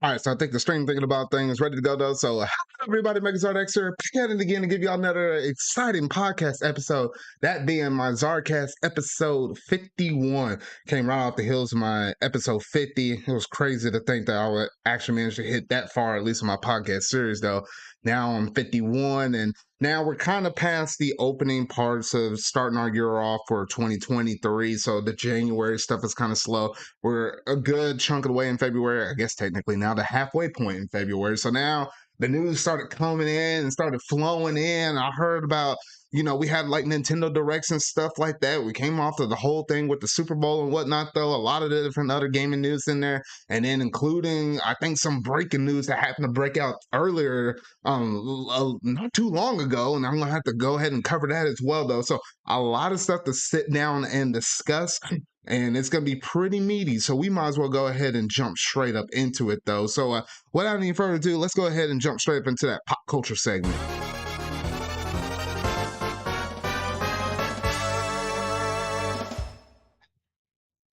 All right, so I think the stream thinking about things is ready to go though. So hi, everybody, make ZardX here, back at it again to give y'all another exciting podcast episode. That being my ZardCast episode 51. Came right off the heels of my episode 50. It was crazy to think that I would actually manage to hit that far, at least in my podcast series though. Now I'm 51, and now we're kind of past the opening parts of starting our year off for 2023. So the January stuff is kind of slow. We're a good chunk of the way in February. I guess technically now the halfway point in February. So now the news started coming in and started flowing in. I heard about, we had like Nintendo Directs and stuff like that. We came off of the whole thing with the Super Bowl and whatnot, though. A lot of the different other gaming news in there. And then including, I think, some breaking news that happened to break out earlier, not too long ago. And I'm going to have to go ahead and cover that as well, though. So a lot of stuff to sit down and discuss. And it's going to be pretty meaty, so we might as well go ahead and jump straight up into it, though. So without any further ado, let's go ahead and jump straight up into that pop culture segment.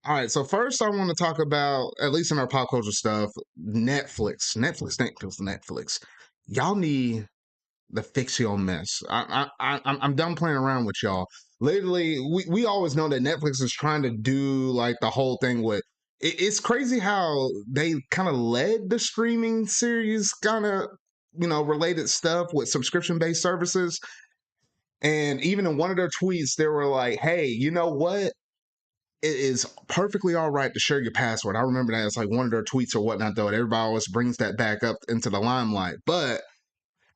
All right, so first I want to talk about, at least in our pop culture stuff, Netflix. Y'all need the fix your mess. I'm done playing around with y'all. Literally, we always know that Netflix is trying to do like the whole thing with. It's crazy how they kind of led the streaming series kind of related stuff with subscription based services. And even in one of their tweets, they were like, "Hey, you know what? It is perfectly all right to share your password." I remember that it's like one of their tweets or whatnot, though. And everybody always brings that back up into the limelight, but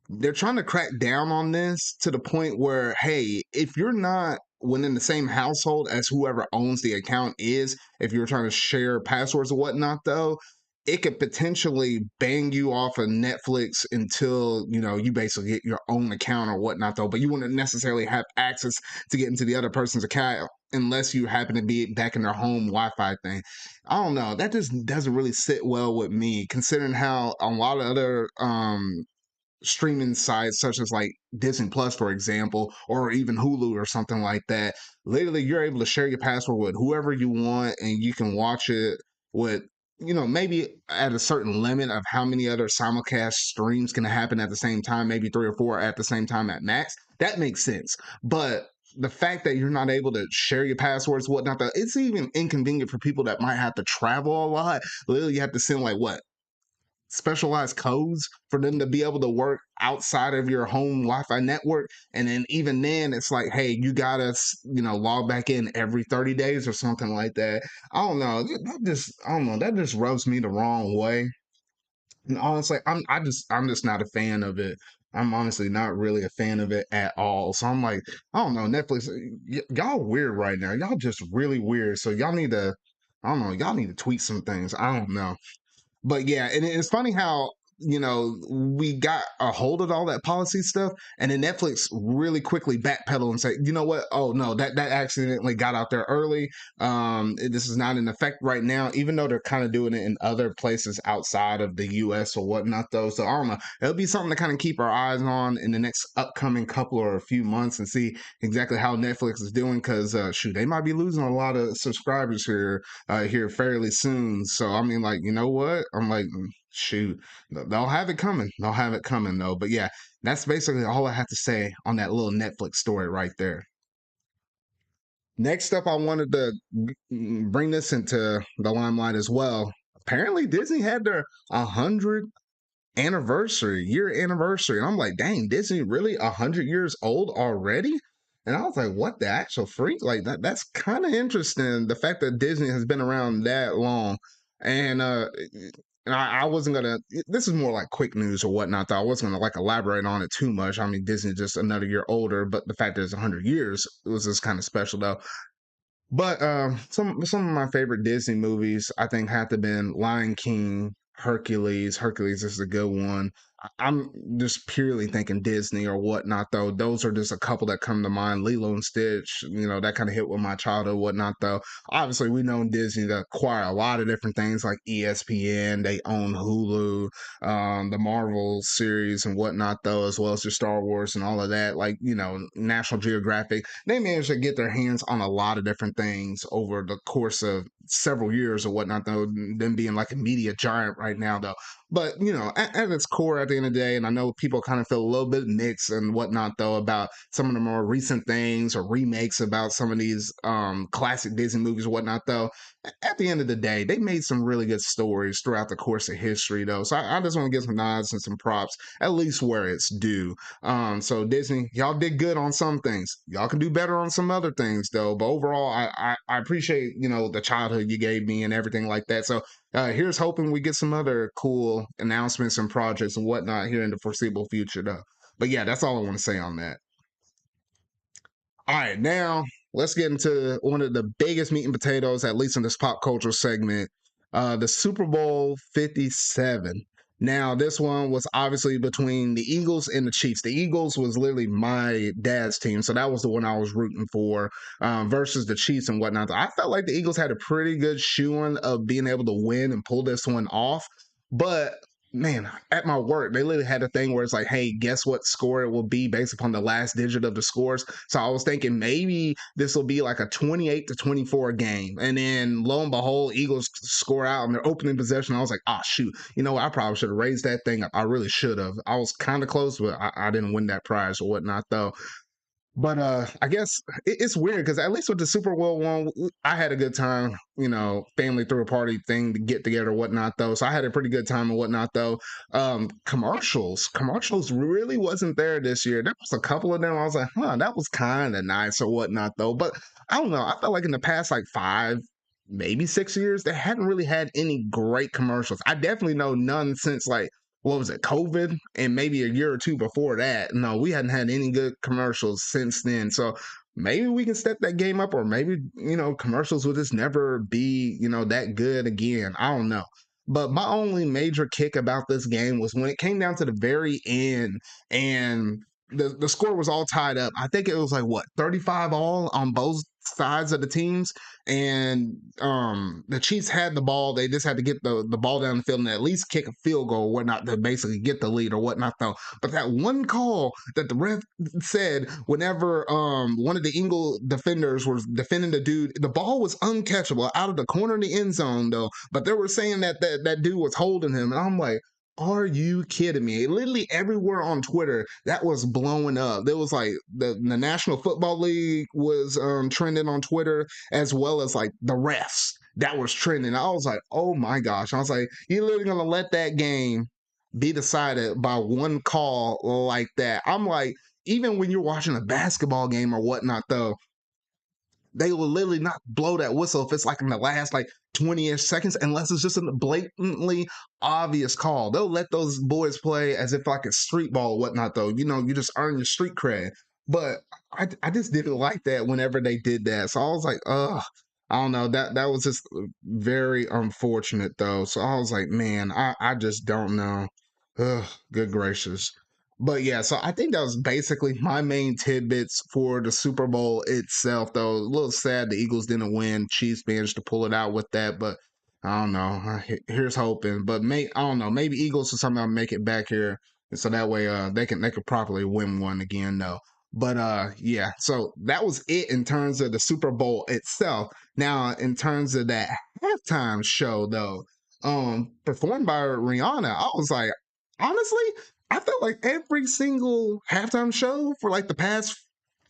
they're trying to crack down on this to the point where, hey, if you're not within the same household as whoever owns the account is, if you're trying to share passwords or whatnot, though, it could potentially bang you off of Netflix until, you basically get your own account or whatnot, though. But you wouldn't necessarily have access to get into the other person's account unless you happen to be back in their home Wi-Fi thing. I don't know. That just doesn't really sit well with me, considering how a lot of other streaming sites such as like Disney Plus, for example, or even Hulu or something like that. Literally, you're able to share your password with whoever you want, and you can watch it with, maybe at a certain limit of how many other simulcast streams can happen at the same time, maybe 3 or 4 at the same time at max. That makes sense. But the fact that you're not able to share your passwords, whatnot, it's even inconvenient for people that might have to travel a lot. Literally, you have to send like what? Specialized codes for them to be able to work outside of your home Wi-Fi network. And then even then it's like, hey, you gotta log back in every 30 days or something like that. I don't know, that just rubs me the wrong way. And honestly, I'm just not a fan of it. I'm honestly not really a fan of it at all. So I'm like, I don't know, Netflix, y'all weird right now. Y'all just really weird. So y'all need to, I don't know, y'all need to tweet some things. I don't know. But yeah, and it's funny how, we got a hold of all that policy stuff, and then Netflix really quickly backpedal and say, you know what? Oh no, that accidentally got out there early. This is not in effect right now, even though they're kind of doing it in other places outside of the US or whatnot, though. So I don't know. It'll be something to kind of keep our eyes on in the next upcoming couple or a few months and see exactly how Netflix is doing, because shoot, they might be losing a lot of subscribers here fairly soon. So I mean, like, you know what? I'm like, shoot, they'll have it coming. They'll have it coming, though. But yeah, that's basically all I have to say on that little Netflix story right there. Next up, I wanted to bring this into the limelight as well. Apparently, Disney had their 100 year anniversary. And I'm like, dang, Disney really 100 years old already? And I was like, what the actual freak? Like that's kind of interesting. The fact that Disney has been around that long. And I wasn't gonna. This is more like quick news or whatnot. Though I wasn't gonna like elaborate on it too much. I mean, Disney just another year older, but the fact that it's 100 years, it was just kind of special though. But some of my favorite Disney movies, I think, have to been Lion King, Hercules. Hercules is a good one. I'm just purely thinking Disney or whatnot, though. Those are just a couple that come to mind. Lilo and Stitch, that kind of hit with my childhood, whatnot, though. Obviously, we know Disney to acquire a lot of different things like ESPN. They own Hulu, the Marvel series and whatnot, though, as well as your Star Wars and all of that. Like, National Geographic. They managed to get their hands on a lot of different things over the course of several years or whatnot, though, them being like a media giant right now, though. But, at its core, at the end of the day, and I know people kind of feel a little bit mixed and whatnot, though, about some of the more recent things or remakes about some of these classic Disney movies or whatnot, though. At the end of the day, they made some really good stories throughout the course of history, though. So I just want to give some nods and some props, at least where it's due. So Disney, y'all did good on some things. Y'all can do better on some other things, though. But overall, I appreciate the childhood you gave me and everything like that. So here's hoping we get some other cool announcements and projects and whatnot here in the foreseeable future, though. But yeah, that's all I want to say on that. All right, now let's get into one of the biggest meat and potatoes, at least in this pop culture segment, the Super Bowl 57. Now, this one was obviously between the Eagles and the Chiefs. The Eagles was literally my dad's team, so that was the one I was rooting for versus the Chiefs and whatnot. I felt like the Eagles had a pretty good showing of being able to win and pull this one off, but man, at my work, they literally had a thing where it's like, hey, guess what score it will be based upon the last digit of the scores. So I was thinking maybe this will be like a 28-24 game. And then lo and behold, Eagles score out in their opening possession. I was like, oh, shoot. You know what? I probably should have raised that thing up. I really should have. I was kind of close, but I didn't win that prize or whatnot, though. But I guess it's weird because at least with the Super Bowl one, I had a good time. Family threw a party thing to get together, whatnot, though. So I had a pretty good time and whatnot, though. Commercials really wasn't there this year. There was a couple of them. I was like, that was kind of nice or whatnot, though. But I don't know. I felt like in the past like 5, maybe 6 years, they hadn't really had any great commercials. I definitely know none since like what was it, COVID, and maybe a year or two before that. No, we hadn't had any good commercials since then. So maybe we can step that game up, or maybe, commercials will just never be, that good again. I don't know. But my only major kick about this game was when it came down to the very end and the score was all tied up. I think it was like what, 35 all on both sides of the teams, and the Chiefs had the ball. They just had to get the ball down the field and at least kick a field goal or whatnot to basically get the lead or whatnot, though. But that one call that the ref said whenever one of the Eagle defenders was defending the dude, the ball was uncatchable out of the corner of the end zone, though. But they were saying that dude was holding him, and I'm like, are you kidding me? Literally everywhere on Twitter that was blowing up. There was like the National Football League was trending on Twitter, as well as like the refs that was trending. I was like, oh my gosh. I was like, you're literally gonna let that game be decided by one call like that? I'm like, even when you're watching a basketball game or whatnot, though, they will literally not blow that whistle if it's like in the last like 20-ish seconds, unless it's just a blatantly obvious call. They'll let those boys play as if like a street ball or whatnot, though. You just earn your street cred. But I just didn't like that whenever they did that. So I was like, ugh. I don't know. That was just very unfortunate, though. So I was like, man, I just don't know. Ugh, good gracious. But yeah, so I think that was basically my main tidbits for the Super Bowl itself, though. A little sad the Eagles didn't win. Chiefs managed to pull it out with that, but I don't know. Here's hoping. But I don't know. Maybe Eagles will somehow make it back here, and so that way they could properly win one again, though. But yeah, so that was it in terms of the Super Bowl itself. Now, in terms of that halftime show, though, performed by Rihanna, I was like, honestly, I felt like every single halftime show for like the past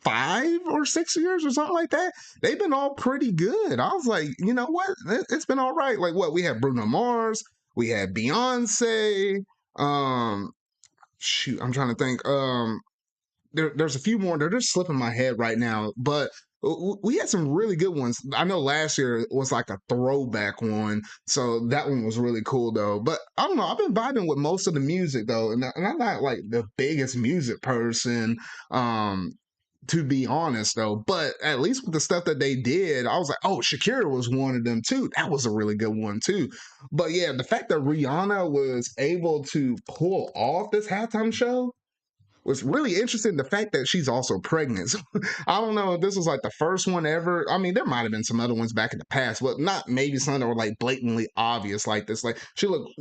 5 or 6 years or something like that, they've been all pretty good. I was like, you know what? It's been all right. Like what? We had Bruno Mars, we had Beyonce. Shoot, I'm trying to think. There's a few more. They're just slipping my head right now, but we had some really good ones. I know last year was like a throwback one, so that one was really cool, though. But I don't know. I've been vibing with most of the music, though, and I'm not like the biggest music person, to be honest, though. But at least with the stuff that they did, I was like, oh, Shakira was one of them too. That was a really good one too. But yeah, the fact that Rihanna was able to pull off this halftime show, was really interesting, the fact that she's also pregnant. So, I don't know if this was like the first one ever. I mean, there might have been some other ones back in the past, but not maybe some that were like blatantly obvious like this. Like she looked,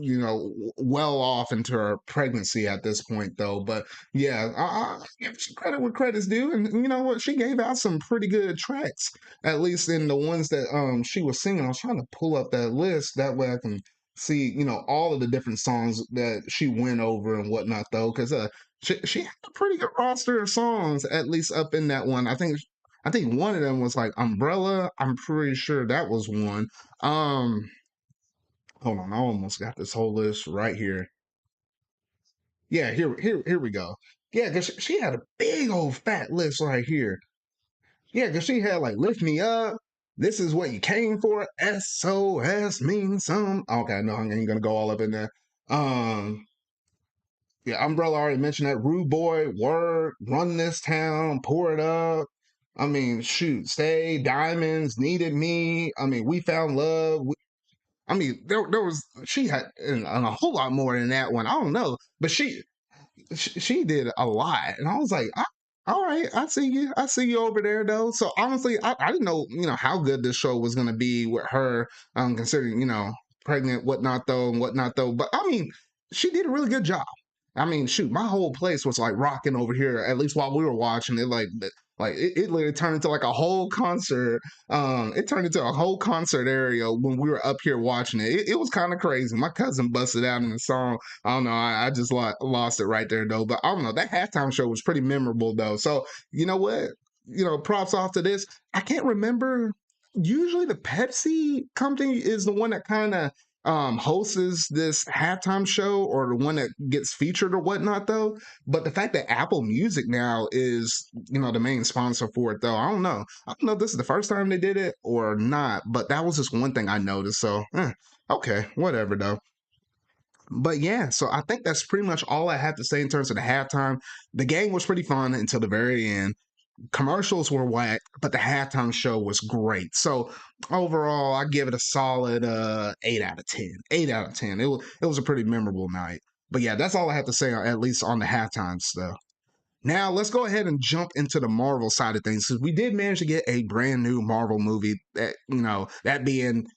well off into her pregnancy at this point, though. But yeah, I give some credit where credit's due, and you know what, she gave out some pretty good tracks, at least in the ones that she was singing. I was trying to pull up that list that way I can see, all of the different songs that she went over and whatnot, though, because she had a pretty good roster of songs, at least up in that one. I think one of them was like Umbrella. I'm pretty sure that was one. Um, Hold on, I almost got this whole list right here. Yeah, here we go. Yeah, because she had a big old fat list right here. Yeah, because she had like Lift Me Up. This is what you came for. SOS means some. Okay, no, I ain't gonna go all up in there. Um, yeah, Umbrella already mentioned that. Rude Boy, Word, Run This Town, Pour It Up. I mean, shoot, Stay, Diamonds, Needed Me. I mean, We Found Love. I mean, there was she had and a whole lot more than that one. I don't know, but she did a lot, and I was like, all right, I see you over there though. So honestly, I didn't know how good this show was gonna be with her, considering pregnant, whatnot though, and whatnot though. But I mean, she did a really good job. I mean, shoot, my whole place was like rocking over here. At least while we were watching it, like it literally turned into like a whole concert. It turned into a whole concert area when we were up here watching it. It was kind of crazy. My cousin busted out in the song. I don't know. I just lost it right there though. But I don't know. That halftime show was pretty memorable though. So you know what? Props off to this. I can't remember. Usually the Pepsi company is the one that kind of hosts this halftime show, or the one that gets featured or whatnot though. But the fact that Apple Music now is the main sponsor for it though, I don't know if this is the first time they did it or not, but that was just one thing I noticed. So okay, whatever though. But yeah, so I think that's pretty much all I have to say in terms of the halftime. The game was pretty fun until the very end. Commercials were whack, but the halftime show was great. So overall, I give it a solid 8 out of 10. 8 out of 10. It was a pretty memorable night. But yeah, that's all I have to say, at least on the halftime stuff. Now let's go ahead and jump into the Marvel side of things, because we did manage to get a brand new Marvel movie, that being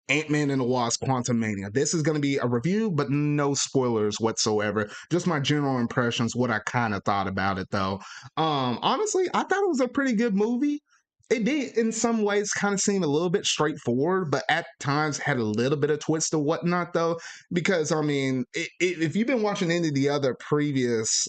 Antman and the Wasp: Quantumania. This is going to be a review, but no spoilers whatsoever. Just my general impressions, what I kind of thought about it, though. Honestly, I thought it was a pretty good movie. It did, in some ways, kind of seem a little bit straightforward, but at times had a little bit of twist or whatnot, though. Because, I mean, if you've been watching any of the other previous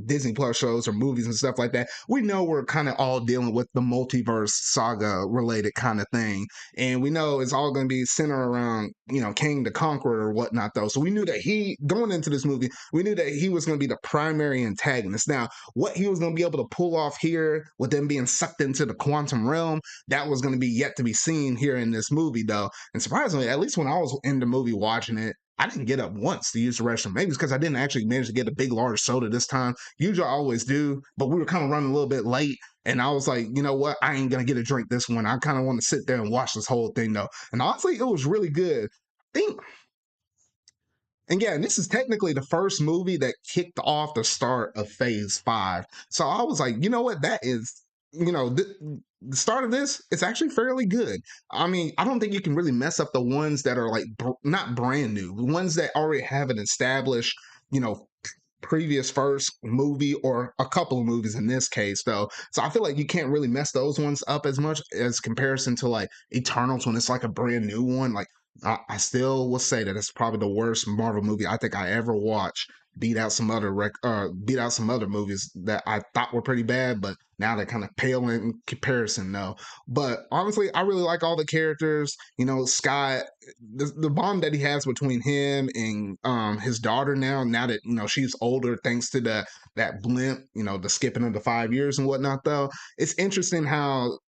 Disney Plus shows or movies and stuff like that, we know we're kind of all dealing with the multiverse saga related kind of thing. And we know it's all going to be centered around, King the Conqueror or whatnot, though. So we knew that going into this movie, we knew that he was going to be the primary antagonist. Now, what he was going to be able to pull off here with them being sucked into the quantum realm, that was going to be yet to be seen here in this movie, though. And surprisingly, at least when I was in the movie watching it, I didn't get up once to use the restroom. Maybe it's because I didn't actually manage to get a big, large soda this time. Usually I always do, but we were kind of running a little bit late. And I was like, you know what? I ain't going to get a drink this one. I kind of want to sit there and watch this whole thing, though. And honestly, it was really good. I think and yeah, and this is technically the first movie that kicked off the start of Phase 5. So I was like, you know what? That is, the start of this, it's actually fairly good. I mean, I don't think you can really mess up the ones that are like not brand new, the ones that already have an established, you know, previous first movie, or a couple of movies in this case, though. So I feel like you can't really mess those ones up as much as comparison to like Eternals, when it's like a brand new one. Like I still will say that it's probably the worst Marvel movie I think I ever watched. Beat out some other movies that I thought were pretty bad, but now they're kind of pale in comparison, though. But honestly, I really like all the characters. Scott, the bond that he has between him and his daughter now that she's older, thanks to that blimp, the skipping of the 5 years and whatnot, though. It's interesting how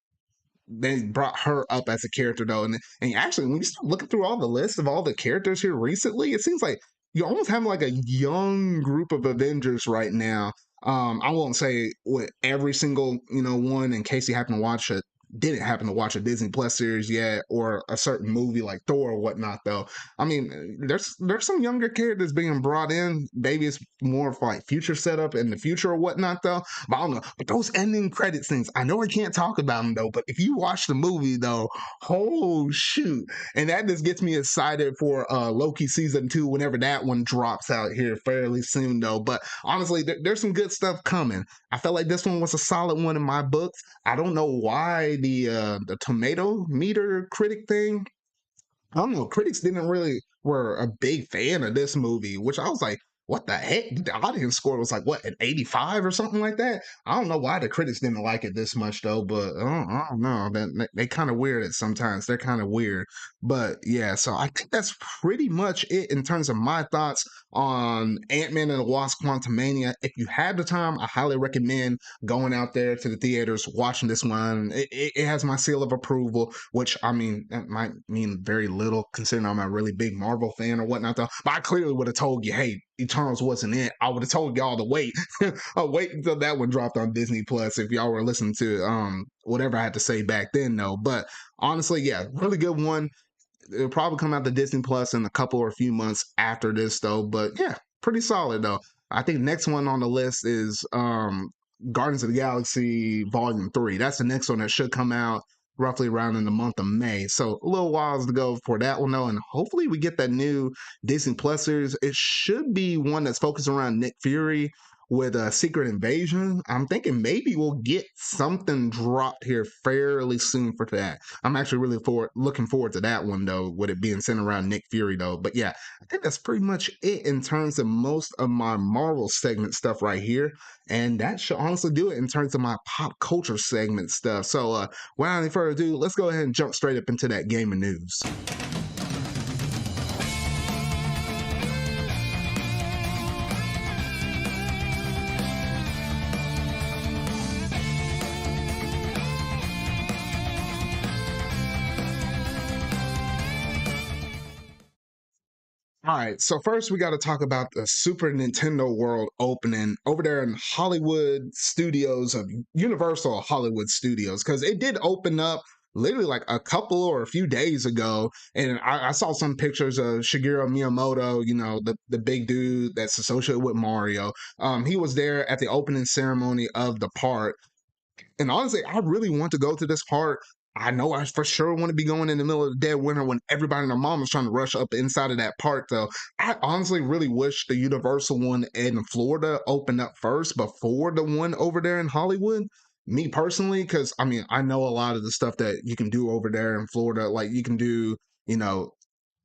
they brought her up as a character, though. And actually, when you start looking through all the list of all the characters here recently, it seems like you almost have like a young group of Avengers right now. I won't say with every single one, in case you happen to watch it, didn't happen to watch a Disney Plus series yet or a certain movie like Thor or whatnot, though. I mean, there's some younger characters being brought in. Maybe it's more of like future setup in the future or whatnot, though. But I don't know. But those ending credit scenes, I know I can't talk about them though. But if you watch the movie though, oh shoot, and that just gets me excited for Loki season 2 whenever that one drops out here fairly soon, though. But honestly, there's some good stuff coming. I felt like this one was a solid one in my books. I don't know why the tomato meter critic thing. I don't know. Critics didn't really were a big fan of this movie, which I was like, what the heck? The audience score was like what, an 85 or something like that. I don't know why the critics didn't like it this much though, but I don't know. They kind of weird at sometimes. They're kind of weird, but yeah. So I think that's pretty much it in terms of my thoughts on Ant-Man and the Wasp: Quantumania. If you have the time, I highly recommend going out there to the theaters, watching this one. It has my seal of approval, which I mean, that might mean very little considering I'm a really big Marvel fan or whatnot, though. But I clearly would have told you, hey, Eternals wasn't it. I would have told y'all to wait. I'll wait until that one dropped on Disney Plus if y'all were listening to whatever I had to say back then, though. But honestly, yeah, really good one. It'll probably come out to Disney Plus in a couple or a few months after this, though. But yeah, pretty solid though. I think next one on the list is Guardians of the Galaxy Volume 3. That's the next one that should come out roughly around in the month of May. So a little whiles to go for that one though, and hopefully we get that new Disney Plus series. It should be one that's focused around Nick Fury with a Secret Invasion. I'm thinking maybe we'll get something dropped here fairly soon for that. I'm actually really looking forward to that one though, with it being centered around Nick Fury though. But yeah, I think that's pretty much it in terms of most of my Marvel segment stuff right here. And that should honestly do it in terms of my pop culture segment stuff. So without any further ado, let's go ahead and jump straight up into that game of news. All right, so first we got to talk about the Super Nintendo World opening over there in Hollywood Studios of Universal Hollywood Studios, because it did open up literally like a couple or a few days ago, and I saw some pictures of Shigeru Miyamoto, the big dude that's associated with Mario. He was there at the opening ceremony of the park, and honestly, I really want to go to this park. I know I for sure want to be going in the middle of the dead winter when everybody and their mom is trying to rush up inside of that park, though. I honestly really wish the Universal one in Florida opened up first before the one over there in Hollywood. Me personally, because I mean, I know a lot of the stuff that you can do over there in Florida. Like you can do, you know,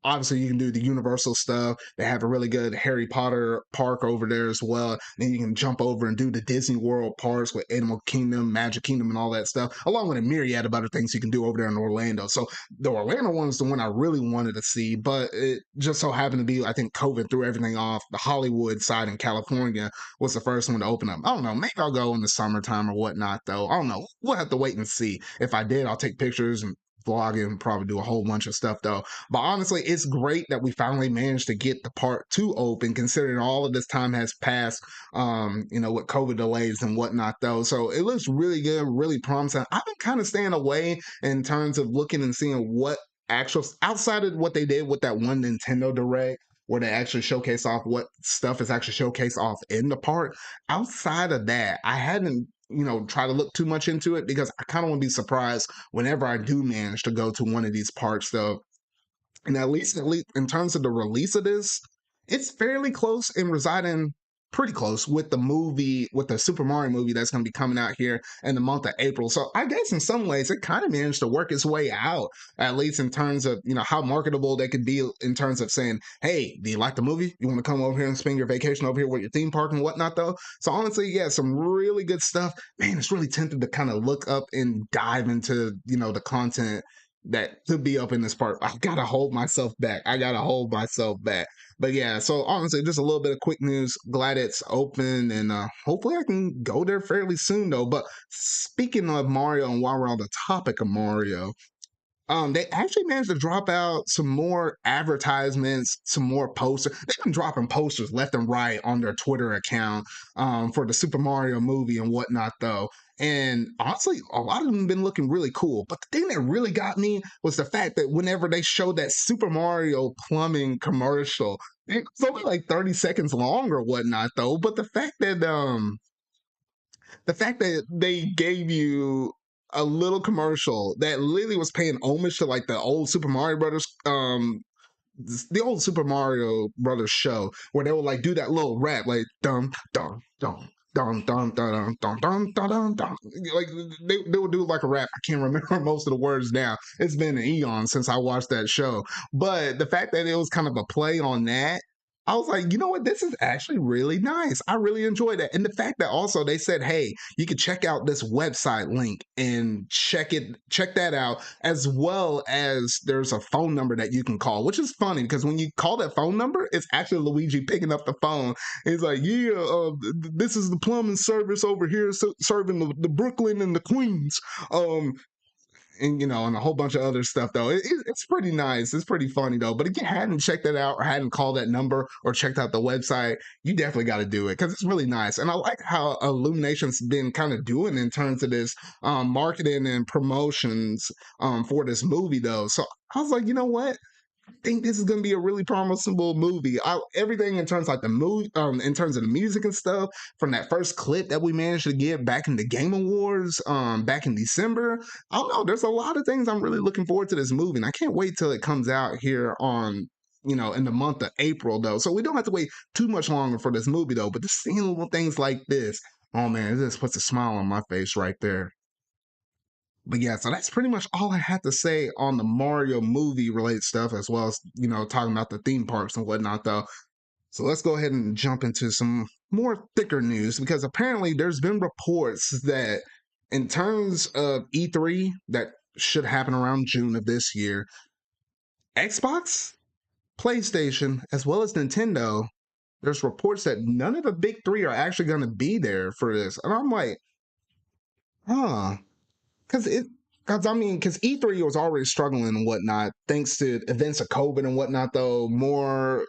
obviously you can do the Universal stuff. They have a really good Harry Potter park over there as well. Then you can jump over and do the Disney World parks with Animal Kingdom, Magic Kingdom, and all that stuff, along with a myriad of other things you can do over there in Orlando. So the Orlando one is the one I really wanted to see, but it just so happened to be, I think COVID threw everything off. The Hollywood side in California was the first one to open up. I don't know, maybe I'll go in the summertime or whatnot, though. I don't know. We'll have to wait and see. If I did, I'll take pictures and vlog and probably do a whole bunch of stuff though. But honestly, it's great that we finally managed to get the part 2 open, considering all of this time has passed, with COVID delays and whatnot though. So it looks really good, really promising. I've been kind of staying away in terms of looking and seeing what actual outside of what they did with that one Nintendo Direct, where they actually showcase off what stuff is actually showcased off in the park. Outside of that, I hadn't try to look too much into it because I kind of want to be surprised whenever I do manage to go to one of these parks though. And at least in terms of the release of this, it's fairly close and residing pretty close with the Super Mario movie that's going to be coming out here in the month of April. So I guess in some ways it kind of managed to work its way out, at least in terms of, how marketable they could be in terms of saying, hey, do you like the movie? You want to come over here and spend your vacation over here with your theme park and whatnot though? So honestly, yeah, some really good stuff. Man, it's really tempted to kind of look up and dive into, the content that could be up in this part. I gotta hold myself back. But yeah, so honestly, just a little bit of quick news. Glad it's open, and hopefully I can go there fairly soon though. But speaking of Mario, and while we're on the topic of Mario, They actually managed to drop out some more advertisements, some more posters. They've been dropping posters left and right on their Twitter account for the Super Mario movie and whatnot, though. And honestly, a lot of them have been looking really cool. But the thing that really got me was the fact that whenever they showed that Super Mario plumbing commercial, it was only like 30 seconds long or whatnot, though. But the fact that they gave you a little commercial that literally was paying homage to like the old Super Mario Brothers the old Super Mario Brothers show where they would like do that little rap like dum dum dum dum dum dum dum dum dum dum dum. Like they would do like a rap. I can't remember most of the words now. It's been an eon since I watched that show. But the fact that it was kind of a play on that, I was like, you know what? This is actually really nice. I really enjoyed that. And the fact that also they said, hey, you could check out this website link and check that out, as well as there's a phone number that you can call, which is funny because when you call that phone number, it's actually Luigi picking up the phone. He's like, yeah, this is the plumbing service over here serving the Brooklyn and the Queens. And and a whole bunch of other stuff though. It's pretty nice. It's pretty funny though. But if you hadn't checked that out or hadn't called that number or checked out the website, you definitely got to do it because it's really nice. And I like how Illumination's been kind of doing in terms of this marketing and promotions for this movie though. So I was like, you know what? Think this is going to be a really promisable movie. Everything in terms of like the movie, in terms of the music and stuff, from that first clip that we managed to get back in the Game Awards, back in December. I don't know. There's a lot of things I'm really looking forward to this movie, and I can't wait till it comes out here on. In the month of April, though. So we don't have to wait too much longer for this movie, though. But just seeing little things like this, oh man, it just puts a smile on my face right there. But yeah, so that's pretty much all I had to say on the Mario movie related stuff, as well as, talking about the theme parks and whatnot, though. So let's go ahead and jump into some more thicker news because apparently there's been reports that in terms of E3 that should happen around June of this year, Xbox, PlayStation, as well as Nintendo, there's reports that none of the big three are actually going to be there for this. And I'm like, huh. Because E3 was already struggling and whatnot, thanks to events of COVID and whatnot, though, more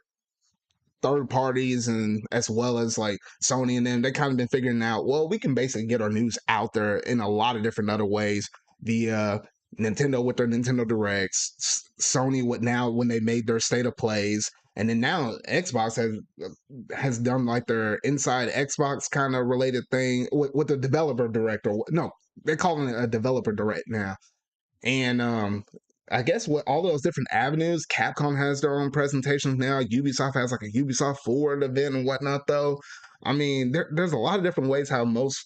third parties and as well as like Sony and them, they kind of been figuring out, well, we can basically get our news out there in a lot of different other ways via Nintendo with their Nintendo Directs, Sony with now when they made their state of plays, and then now Xbox has done like their inside Xbox kind of related thing with the developer direct, or no, they're calling it a developer direct now. And I guess with all those different avenues, Capcom has their own presentations now. Ubisoft has like a Ubisoft Forward event and whatnot. Though, I mean, there's a lot of different ways how most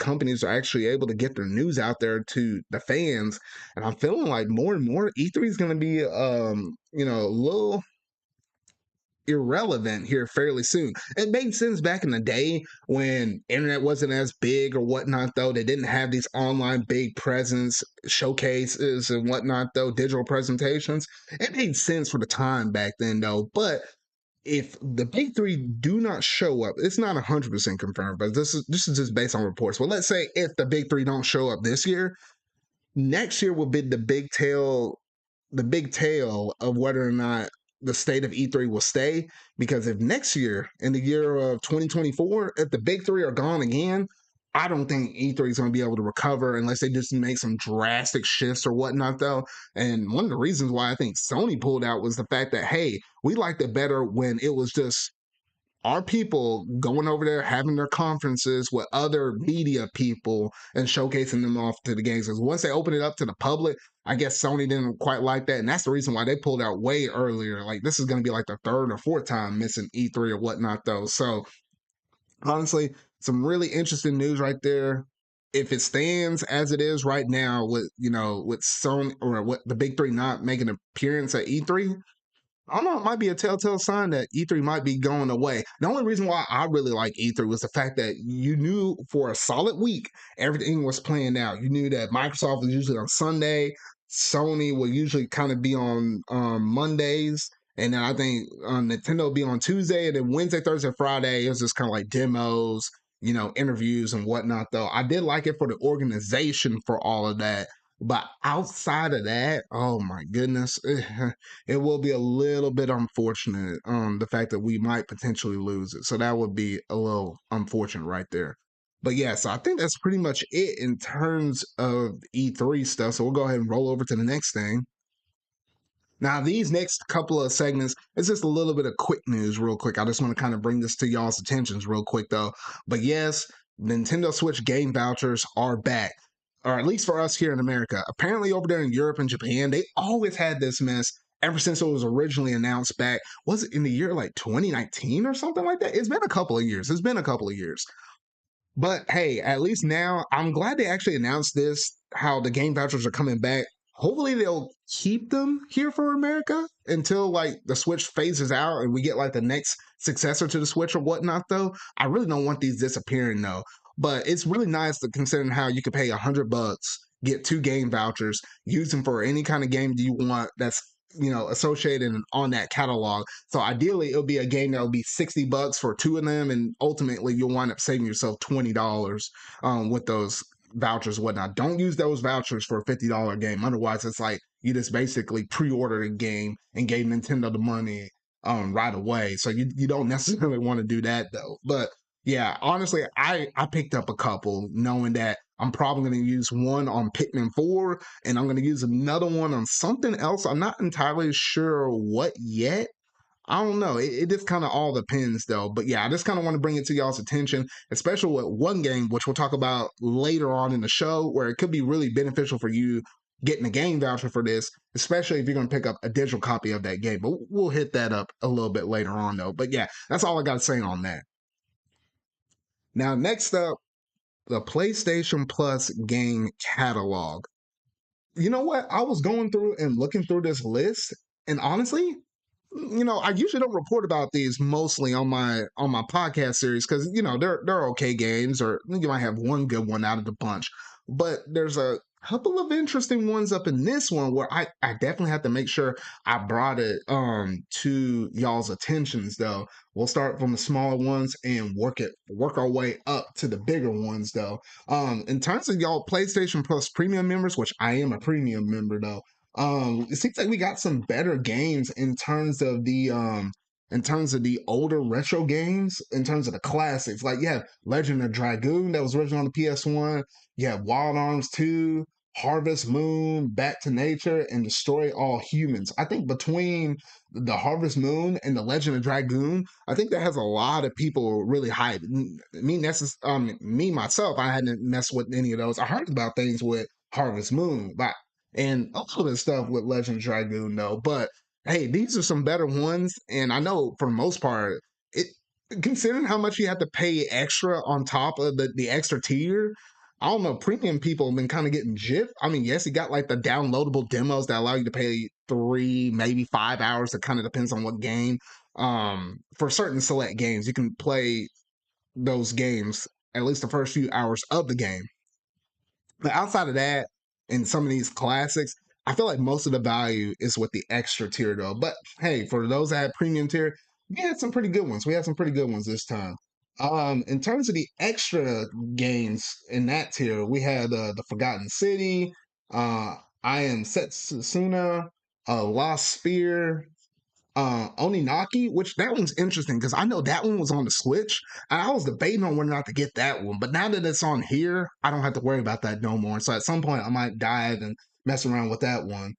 companies are actually able to get their news out there to the fans. And I'm feeling like more and more E3 is going to be a little irrelevant here fairly soon. It made sense back in the day when internet wasn't as big or whatnot, though. They didn't have these online big presence showcases and whatnot, though, digital presentations. It made sense for the time back then, though. But if the big three do not show up, it's not 100% confirmed, but this is just based on reports. Well, let's say if the big three don't show up this year, next year will be the big tale of whether or not the state of E3 will stay. Because if next year, in the year of 2024, if the big three are gone again, I don't think E3 is going to be able to recover unless they just make some drastic shifts or whatnot, though. And one of the reasons why I think Sony pulled out was the fact that, hey, we liked it better when it was just our people going over there having their conferences with other media people and showcasing them off to the games. Because once they open it up to the public, I guess Sony didn't quite like that. And that's the reason why they pulled out way earlier. Like, this is going to be like the third or fourth time missing E3 or whatnot, though. So, honestly, some really interesting news right there. If it stands as it is right now with Sony or what the big three not making an appearance at E3, I don't know. It might be a telltale sign that E3 might be going away. The only reason why I really like E3 was the fact that you knew for a solid week everything was playing out. You knew that Microsoft was usually on Sunday, Sony will usually kind of be on Mondays, and then I think Nintendo will be on Tuesday, and then Wednesday, Thursday, Friday it was just kind of like demos, interviews and whatnot. Though I did like it for the organization for all of that. But outside of that, oh my goodness, it will be a little bit unfortunate. The fact that we might potentially lose it, so that would be a little unfortunate right there. But yeah, so I think that's pretty much it in terms of E3 stuff. So we'll go ahead and roll over to the next thing. Now, these next couple of segments, it's just a little bit of quick news, real quick. I just want to kind of bring this to y'all's attentions real quick, though. But yes, Nintendo Switch game vouchers are back, or at least for us here in America. Apparently, over there in Europe and Japan, they always had this mess ever since it was originally announced back. Was it in the year like 2019 or something like that? It's been a couple of years. It's been a couple of years. But hey, at least now I'm glad they actually announced this, how the game vouchers are coming back. Hopefully they'll keep them here for America until like the Switch phases out and we get like the next successor to the Switch or whatnot though. I really don't want these disappearing though. But it's really nice to consider how you could pay $100, get 2 game vouchers, use them for any kind of game you want that's associated on that catalog. So ideally it'll be a game that'll be $60 for 2 of them, and ultimately you'll wind up saving yourself $20 with those vouchers and whatnot. Don't use those vouchers for a $50 game. Otherwise it's like you just basically pre-ordered a game and gave Nintendo the money right away. So you don't necessarily want to do that though. But yeah, honestly, I picked up a couple knowing that I'm probably going to use one on Pikmin 4 and I'm going to use another one on something else. I'm not entirely sure what yet. I don't know. It just kind of all depends, though. But yeah, I just kind of want to bring it to y'all's attention, especially with one game, which we'll talk about later on in the show, where it could be really beneficial for you getting a game voucher for this, especially if you're going to pick up a digital copy of that game. But we'll hit that up a little bit later on, though. But yeah, that's all I got to say on that. Now, next up, the PlayStation Plus game catalog. You know what? I was going through and looking through this list, and honestly, I usually don't report about these mostly on my podcast series because they're okay games, or you might have one good one out of the bunch. But there's a couple of interesting ones up in this one where I definitely have to make sure I brought it to y'all's attentions though. We'll start from the smaller ones and work our way up to the bigger ones though. In terms of y'all PlayStation Plus premium members, which I am a premium member though, it seems like we got some better games in terms of the older retro games, in terms of the classics. Like you have Legend of Dragoon that was originally on the PS1, you have Wild Arms 2, Harvest Moon, Back to Nature, and Destroy All Humans. I think between the Harvest Moon and the Legend of Dragoon, I think that has a lot of people really hyped. Me myself, I hadn't messed with any of those. I heard about things with Harvest Moon, but and also the stuff with Legend Dragoon though. But hey, these are some better ones, and I know for the most part, it considering how much you have to pay extra on top of the extra tier. I don't know, premium people have been kind of getting gypped. I mean, yes, you got like the downloadable demos that allow you to pay 3, maybe 5 hours. It kind of depends on what game. For certain select games, you can play those games at least the first few hours of the game. But outside of that, in some of these classics, I feel like most of the value is with the extra tier though. But hey, for those that had premium tier, we had some pretty good ones. We had some pretty good ones this time. In terms of the extra games in that tier, we had the Forgotten City, I Am Setsuna, Lost Sphere, Oninaki, which that one's interesting because I know that one was on the Switch, and I was debating on whether or not to get that one. But now that it's on here, I don't have to worry about that no more. So at some point, I might dive and mess around with that one.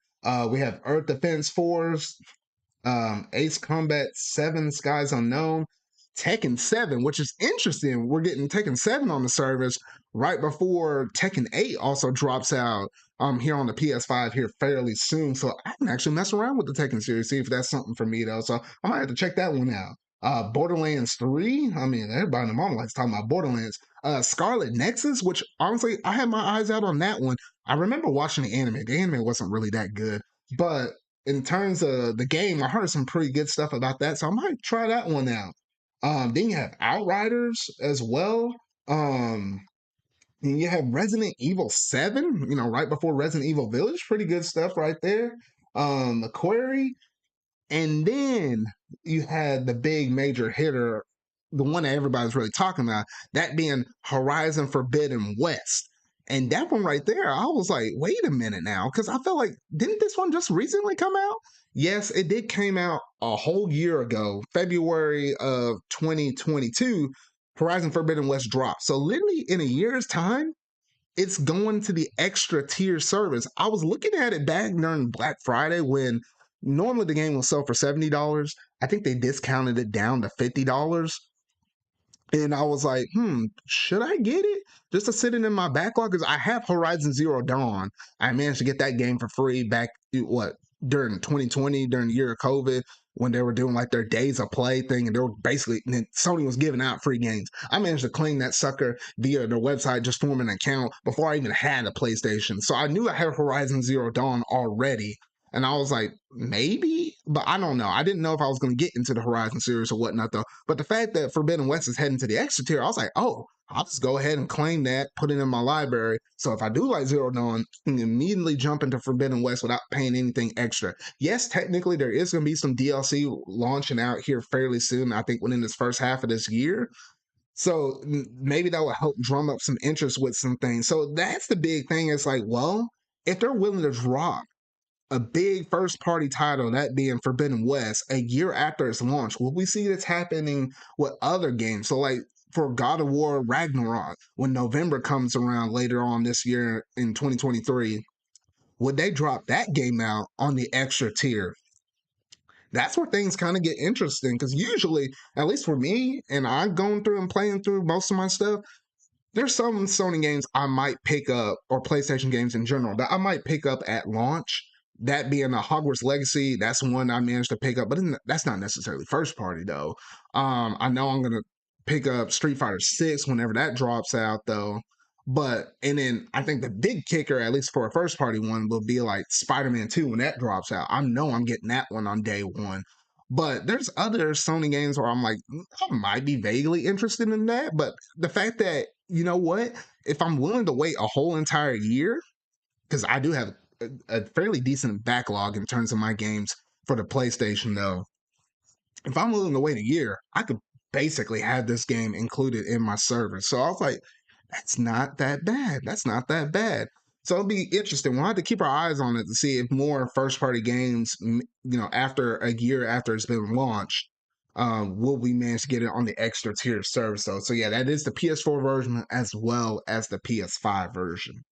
We have Earth Defense Force, Ace Combat 7, Skies Unknown, Tekken 7, which is interesting. We're getting Tekken 7 on the service right before Tekken 8 also drops out here on the PS5 here fairly soon. So I can actually mess around with the Tekken series, see if that's something for me though. So I might have to check that one out. Borderlands 3. I mean, everybody in the mom likes talking about Borderlands. Scarlet Nexus, which honestly, I had my eyes out on that one. I remember watching the anime. The anime wasn't really that good. But in terms of the game, I heard some pretty good stuff about that. So I might try that one out. Then you have Outriders as well. And you have Resident Evil 7, right before Resident Evil Village. Pretty good stuff right there. The Quarry. And then you had the big major hitter, the one that everybody's really talking about, that being Horizon Forbidden West. And that one right there, I was like, wait a minute now, because I felt like, didn't this one just recently come out? Yes, it did came out a whole year ago, February of 2022. Horizon Forbidden West dropped. So literally in a year's time, it's going to the extra tier service. I was looking at it back during Black Friday when normally the game will sell for $70. I think they discounted it down to $50. And I was like, should I get it just to sit it in my backlog? Because I have Horizon Zero Dawn. I managed to get that game for free back, during 2020, during the year of COVID, when they were doing like their days of play thing. And they were basically, Sony was giving out free games. I managed to claim that sucker via their website, just form an account before I even had a PlayStation. So I knew I had Horizon Zero Dawn already. And I was like, maybe, but I don't know. I didn't know if I was going to get into the Horizon series or whatnot, though. But the fact that Forbidden West is heading to the extra tier, I was like, oh, I'll just go ahead and claim that, put it in my library. So if I do like Zero Dawn, I can immediately jump into Forbidden West without paying anything extra. Yes, technically, there is going to be some DLC launching out here fairly soon, I think within this first half of this year. So maybe that will help drum up some interest with some things. So that's the big thing. It's like, well, if they're willing to drop a big first party title, that being Forbidden West, a year after its launch, will we see this happening with other games? So, like for God of War Ragnarok, when November comes around later on this year in 2023, would they drop that game out on the extra tier? That's where things kind of get interesting because usually, at least for me, and I'm going through and playing through most of my stuff, there's some Sony games I might pick up, or PlayStation games in general, that I might pick up at launch. That being a Hogwarts Legacy, that's one I managed to pick up, but that's not necessarily first party though. I know I'm gonna pick up Street Fighter 6 whenever that drops out though. But and then I think the big kicker, at least for a first party one, will be like Spider-Man 2 when that drops out. I know I'm getting that one on day one. But there's other Sony games where I'm like, I might be vaguely interested in that. But the fact that, you know what, if I'm willing to wait a whole entire year, because I do have a fairly decent backlog in terms of my games for the PlayStation, though. If I'm willing to wait a year, I could basically have this game included in my service. So I was like, that's not that bad. That's not that bad. So it'll be interesting. We'll have to keep our eyes on it to see if more first party games, after a year after it's been launched, will we manage to get it on the extra tier service. So yeah, that is the PS4 version as well as the PS5 version.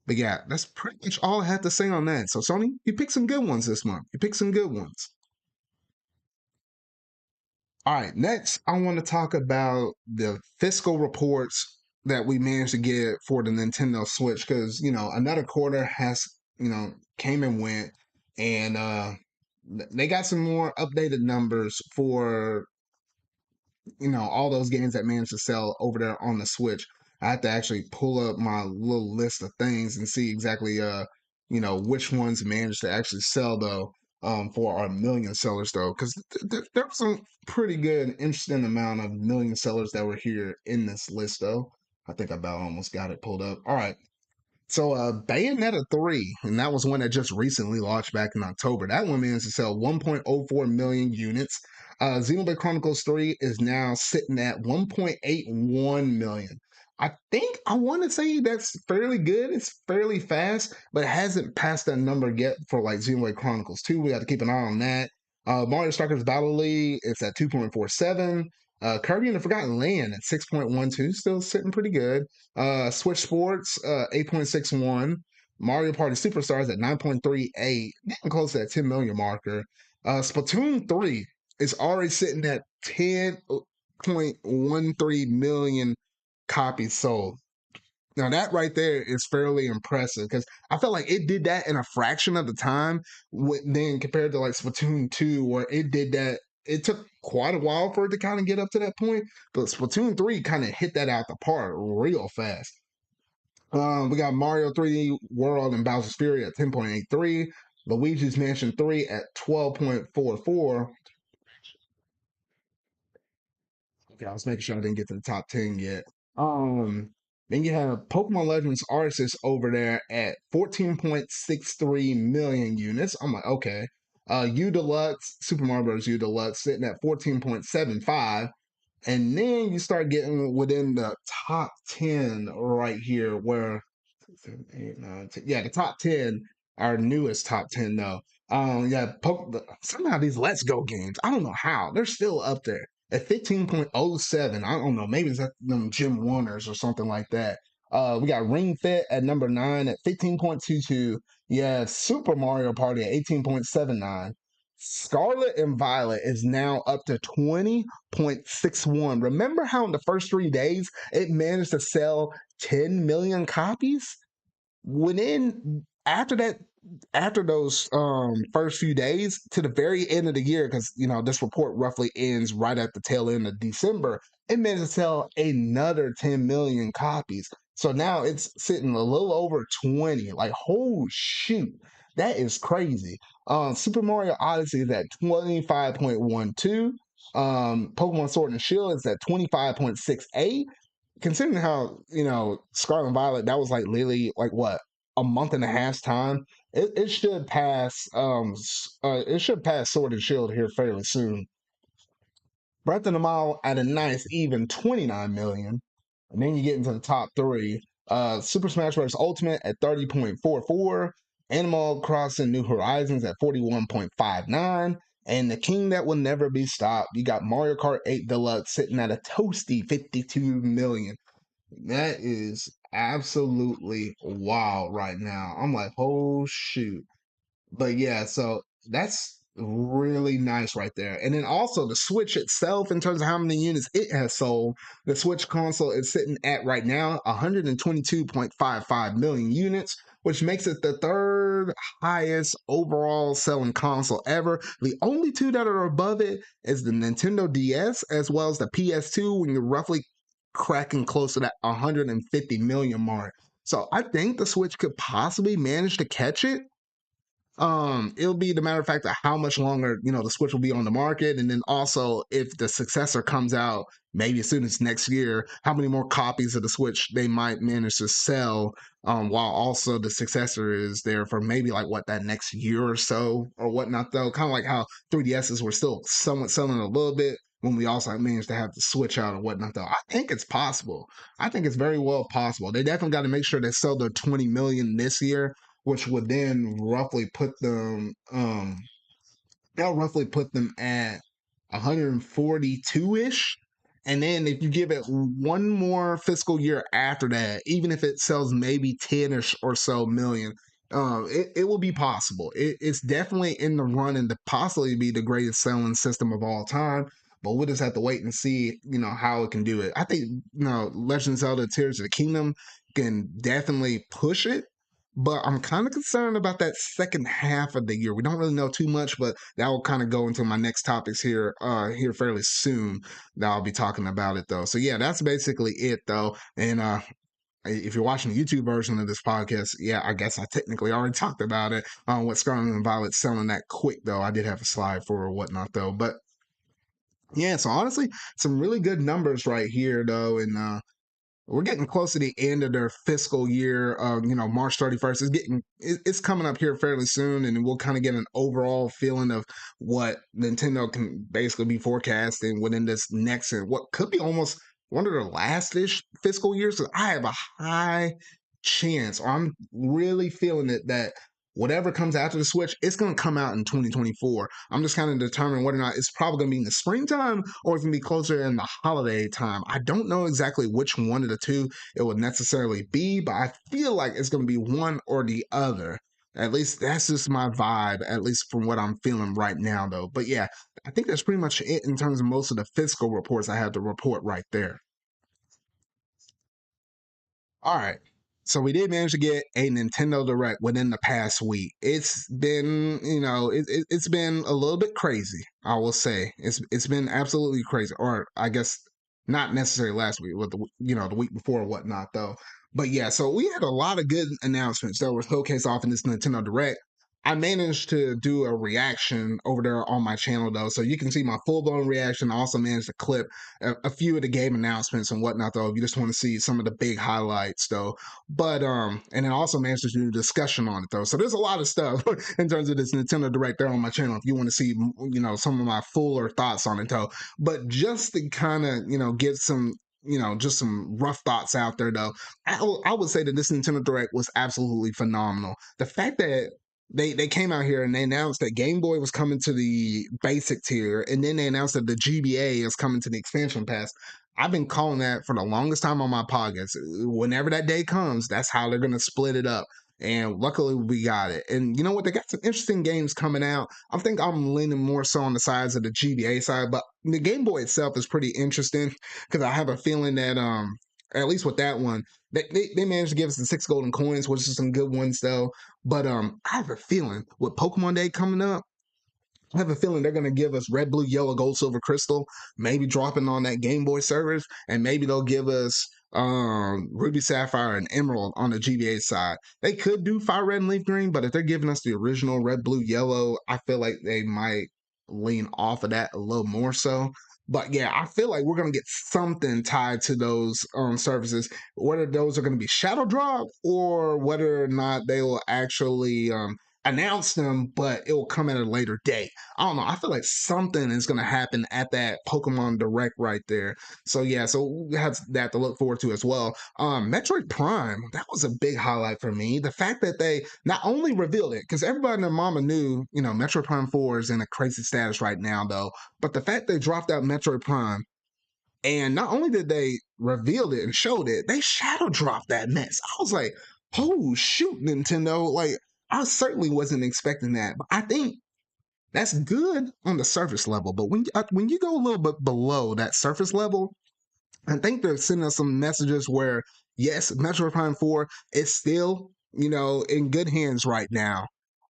But yeah, that's pretty much all I had to say on that. So Sony, you picked some good ones this month. You picked some good ones. All right, next I want to talk about the fiscal reports that we managed to get for the Nintendo Switch because another quarter has came and went, and they got some more updated numbers for all those games that managed to sell over there on the Switch. I have to actually pull up my little list of things and see exactly which ones managed to actually sell though for our million sellers though, because there was some pretty good interesting amount of million sellers that were here in this list though. I think I about almost got it pulled up. All right. So Bayonetta 3, and that was one that just recently launched back in October. That one managed to sell 1.04 million units. Xenoblade Chronicles 3 is now sitting at 1.81 million. I want to say that's fairly good. It's fairly fast, but it hasn't passed that number yet for like Xenoblade Chronicles 2. We got to keep an eye on that. Mario Strikers Battle League, it's at 2.47. Kirby and the Forgotten Land at 6.12, still sitting pretty good. Switch Sports, 8.61. Mario Party Superstars at 9.38, getting close to that 10 million marker. Splatoon 3 is already sitting at 10.13 million copies sold. Now that right there is fairly impressive because I felt like it did that in a fraction of the time then compared to like Splatoon 2 where it did that. It took quite a while for it to kind of get up to that point, but Splatoon 3 kind of hit that out the park real fast. We got Mario 3D World and Bowser's Fury at 10.83, Luigi's Mansion 3 at 12.44. Okay, I was making sure I didn't get to the top 10 yet. Um, then you have Pokemon Legends Arceus over there at 14.63 million units. I'm like, okay. U Deluxe, Super Mario Bros. U Deluxe sitting at 14.75. And then you start getting within the top 10 right here, where 7, 8, 9, 10. Yeah, the top 10, our newest top 10 though. Yeah, somehow these Let's Go games, I don't know how, they're still up there at 15.07. I don't know, maybe it's at them Gym Warners or something like that. We got Ring Fit at number 9 at 15.22. Yeah, Super Mario Party at 18.79. Scarlet and Violet is now up to 20.61. Remember how in the first 3 days it managed to sell 10 million copies? Within after that, after those first few days to the very end of the year, because this report roughly ends right at the tail end of December, it managed to sell another 10 million copies. So now it's sitting a little over 20. Like, oh shoot, that is crazy. Super Mario Odyssey is at 25.12. Pokemon Sword and Shield is at 25.68. Considering how Scarlet and Violet, that was like literally like what, a month and a half's time. It should pass it should pass Sword and Shield here fairly soon. Breath of the Wild at a nice even 29 million. And then you get into the top three. Super Smash Bros. Ultimate at 30.44. Animal Crossing New Horizons at 41.59. And the king that will never be stopped. You got Mario Kart 8 Deluxe sitting at a toasty 52 million. That is absolutely wild right now. I'm like, oh shoot. But yeah, so that's really nice right there. And then also the Switch itself, in terms of how many units it has sold, the Switch console is sitting at right now 122.55 million units, which makes it the third highest overall selling console ever. The only two that are above it is the Nintendo DS as well as the PS2, when you're roughly cracking close to that 150 million mark. So I think the Switch could possibly manage to catch it. It'll be the matter of fact of how much longer the Switch will be on the market, and then also if the successor comes out maybe as soon as next year, how many more copies of the Switch they might manage to sell, while also the successor is there for maybe like what, that next year or so or whatnot, though. Kind of like how 3DSs were still somewhat selling a little bit when we also managed to have the Switch out or whatnot, though. I think it's possible. I think it's very well possible. They definitely got to make sure they sell their 20 million this year, which would then roughly put them that'll roughly put them at 142-ish. And then if you give it one more fiscal year after that, even if it sells maybe 10-ish or so million, it will be possible. It's definitely in the running to possibly be the greatest selling system of all time. But we'll just have to wait and see, how it can do it. I think, Legend of Zelda Tears of the Kingdom can definitely push it, but I'm kind of concerned about that second half of the year. We don't really know too much, but that will kind of go into my next topics here fairly soon. That I'll be talking about it though. So yeah, that's basically it though. And if you're watching the YouTube version of this podcast, yeah, I guess I technically already talked about it. What Scarlet and Violet selling that quick though. I did have a slide for or whatnot though, but yeah. So honestly, some really good numbers right here though, and we're getting close to the end of their fiscal year. March 31st is it's coming up here fairly soon, and we'll kind of get an overall feeling of what Nintendo can basically be forecasting within this next and what could be almost one of their last-ish fiscal years. So I have a high chance, or I'm really feeling it, that whatever comes after the Switch, it's going to come out in 2024. I'm just kind of determining whether or not it's probably going to be in the springtime or it's going to be closer in the holiday time. I don't know exactly which one of the two it would necessarily be, but I feel like it's going to be one or the other. At least that's just my vibe, at least from what I'm feeling right now, though. But yeah, I think that's pretty much it in terms of most of the fiscal reports I have to report right there. All right. So we did manage to get a Nintendo Direct within the past week. It's been, it's been a little bit crazy. I will say it's been absolutely crazy. Or I guess not necessarily last week, but the week before or whatnot though. But yeah, so we had a lot of good announcements that were showcased off in this Nintendo Direct. I managed to do a reaction over there on my channel though, so you can see my full blown reaction. I also managed to clip a few of the game announcements and whatnot though, if you just want to see some of the big highlights though. But and then also managed to do a discussion on it though. So there's a lot of stuff in terms of this Nintendo Direct there on my channel if you want to see some of my fuller thoughts on it though. But just to kind of give some just some rough thoughts out there though. I would say that this Nintendo Direct was absolutely phenomenal. The fact that they came out here and they announced that Game Boy was coming to the basic tier, and then they announced that the GBA is coming to the expansion pass. I've been calling that for the longest time on my podcast. Whenever that day comes, that's how they're gonna split it up. And luckily we got it. And you know what? They got some interesting games coming out. I think I'm leaning more so on the sides of the GBA side, but the Game Boy itself is pretty interesting because I have a feeling that at least with that one, they managed to give us the 6 golden coins, which is some good ones though. But I have a feeling with Pokemon Day coming up, I have a feeling they're going to give us red, blue, yellow, gold, silver, crystal, maybe dropping on that Game Boy servers, and maybe they'll give us ruby, sapphire, and emerald on the GBA side. They could do fire red and leaf green, but if they're giving us the original red, blue, yellow, I feel like they might lean off of that a little more so. But yeah, I feel like we're gonna get something tied to those services, whether those are gonna be shadow drop or whether or not they will actually announce them, but it will come at a later date. I don't know. I feel like something is going to happen at that Pokemon Direct right there. So yeah, so we have that to look forward to as well. Metroid Prime, that was a big highlight for me. The fact that they not only revealed it, because everybody and their mama knew, Metroid Prime 4 is in a crazy status right now, though. But the fact they dropped out Metroid Prime, and not only did they reveal it and showed it, they shadow dropped that mess. I was like, oh shoot, Nintendo! Like, I certainly wasn't expecting that. But I think that's good on the surface level. But when you go a little bit below that surface level, I think they're sending us some messages where yes, Metroid Prime 4 is still in good hands right now.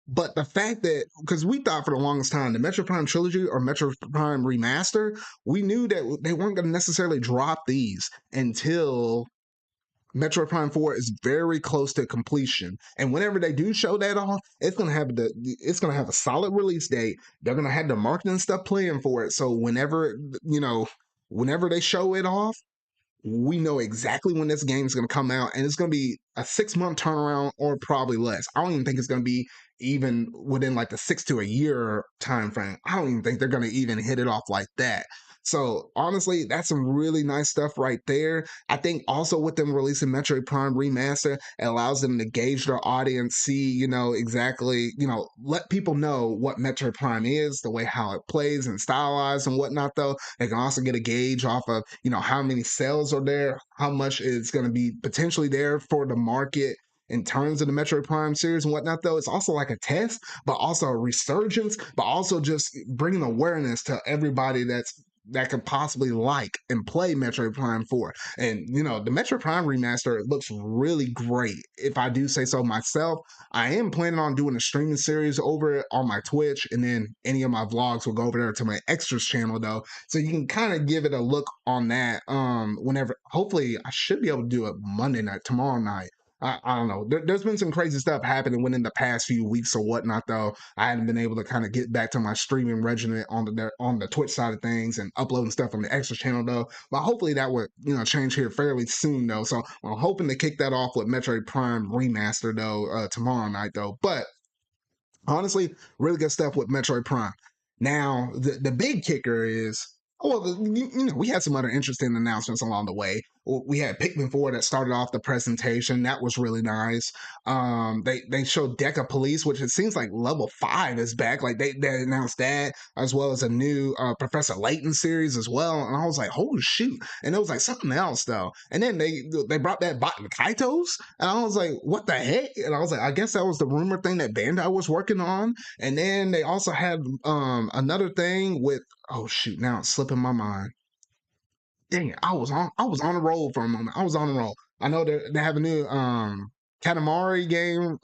But the fact that, because we thought for the longest time, the Metroid Prime Trilogy or Metroid Prime Remaster, we knew that they weren't going to necessarily drop these until Metroid Prime 4 is very close to completion. And whenever they do show that off, it's gonna have a solid release date. They're gonna have the marketing stuff playing for it. So whenever they show it off, we know exactly when this game is going to come out, and it's going to be a 6 month turnaround or probably less. I don't even think it's going to be even within like the 6 to a year time frame. I don't even think they're going to even hit it off like that. So honestly, that's some really nice stuff right there. I think also with them releasing Metroid Prime Remaster, it allows them to gauge their audience, see, exactly, let people know what Metroid Prime is, the way how it plays and stylized and whatnot, though. They can also get a gauge off of, how many sales are there, how much is going to be potentially there for the market in terms of the Metroid Prime series and whatnot, though. It's also like a test, but also a resurgence, but also just bringing awareness to everybody that could possibly like and play Metroid Prime 4. And, the Metroid Prime remaster looks really great. If I do say so myself, I am planning on doing a streaming series over it on my Twitch, and then any of my vlogs will go over there to my extras channel, though. So you can kind of give it a look on that whenever, hopefully I should be able to do it Monday night, tomorrow night. I don't know. There's been some crazy stuff happening within the past few weeks or whatnot, though. I haven't been able to kind of get back to my streaming regimen on the Twitch side of things and uploading stuff on the extra channel, though. But hopefully that would change here fairly soon, though. So I'm hoping to kick that off with Metroid Prime Remaster, though, tomorrow night, though. But honestly, really good stuff with Metroid Prime. Now, the big kicker is, well, we had some other interesting announcements along the way. We had Pikmin 4 that started off the presentation. That was really nice. They showed Deca Police, which it seems like level 5 is back. Like they announced that, as well as a new Professor Layton series as well. And I was like, holy shoot. And it was like something else though. And then they brought that bot Kaitos, and I was like, what the heck? And I was like, I guess that was the rumor thing that Bandai was working on. And then they also had another thing with, oh shoot, now it's slipping my mind. Dang it, I was on a roll for a moment. I was on a roll. I know they have a new Katamari game.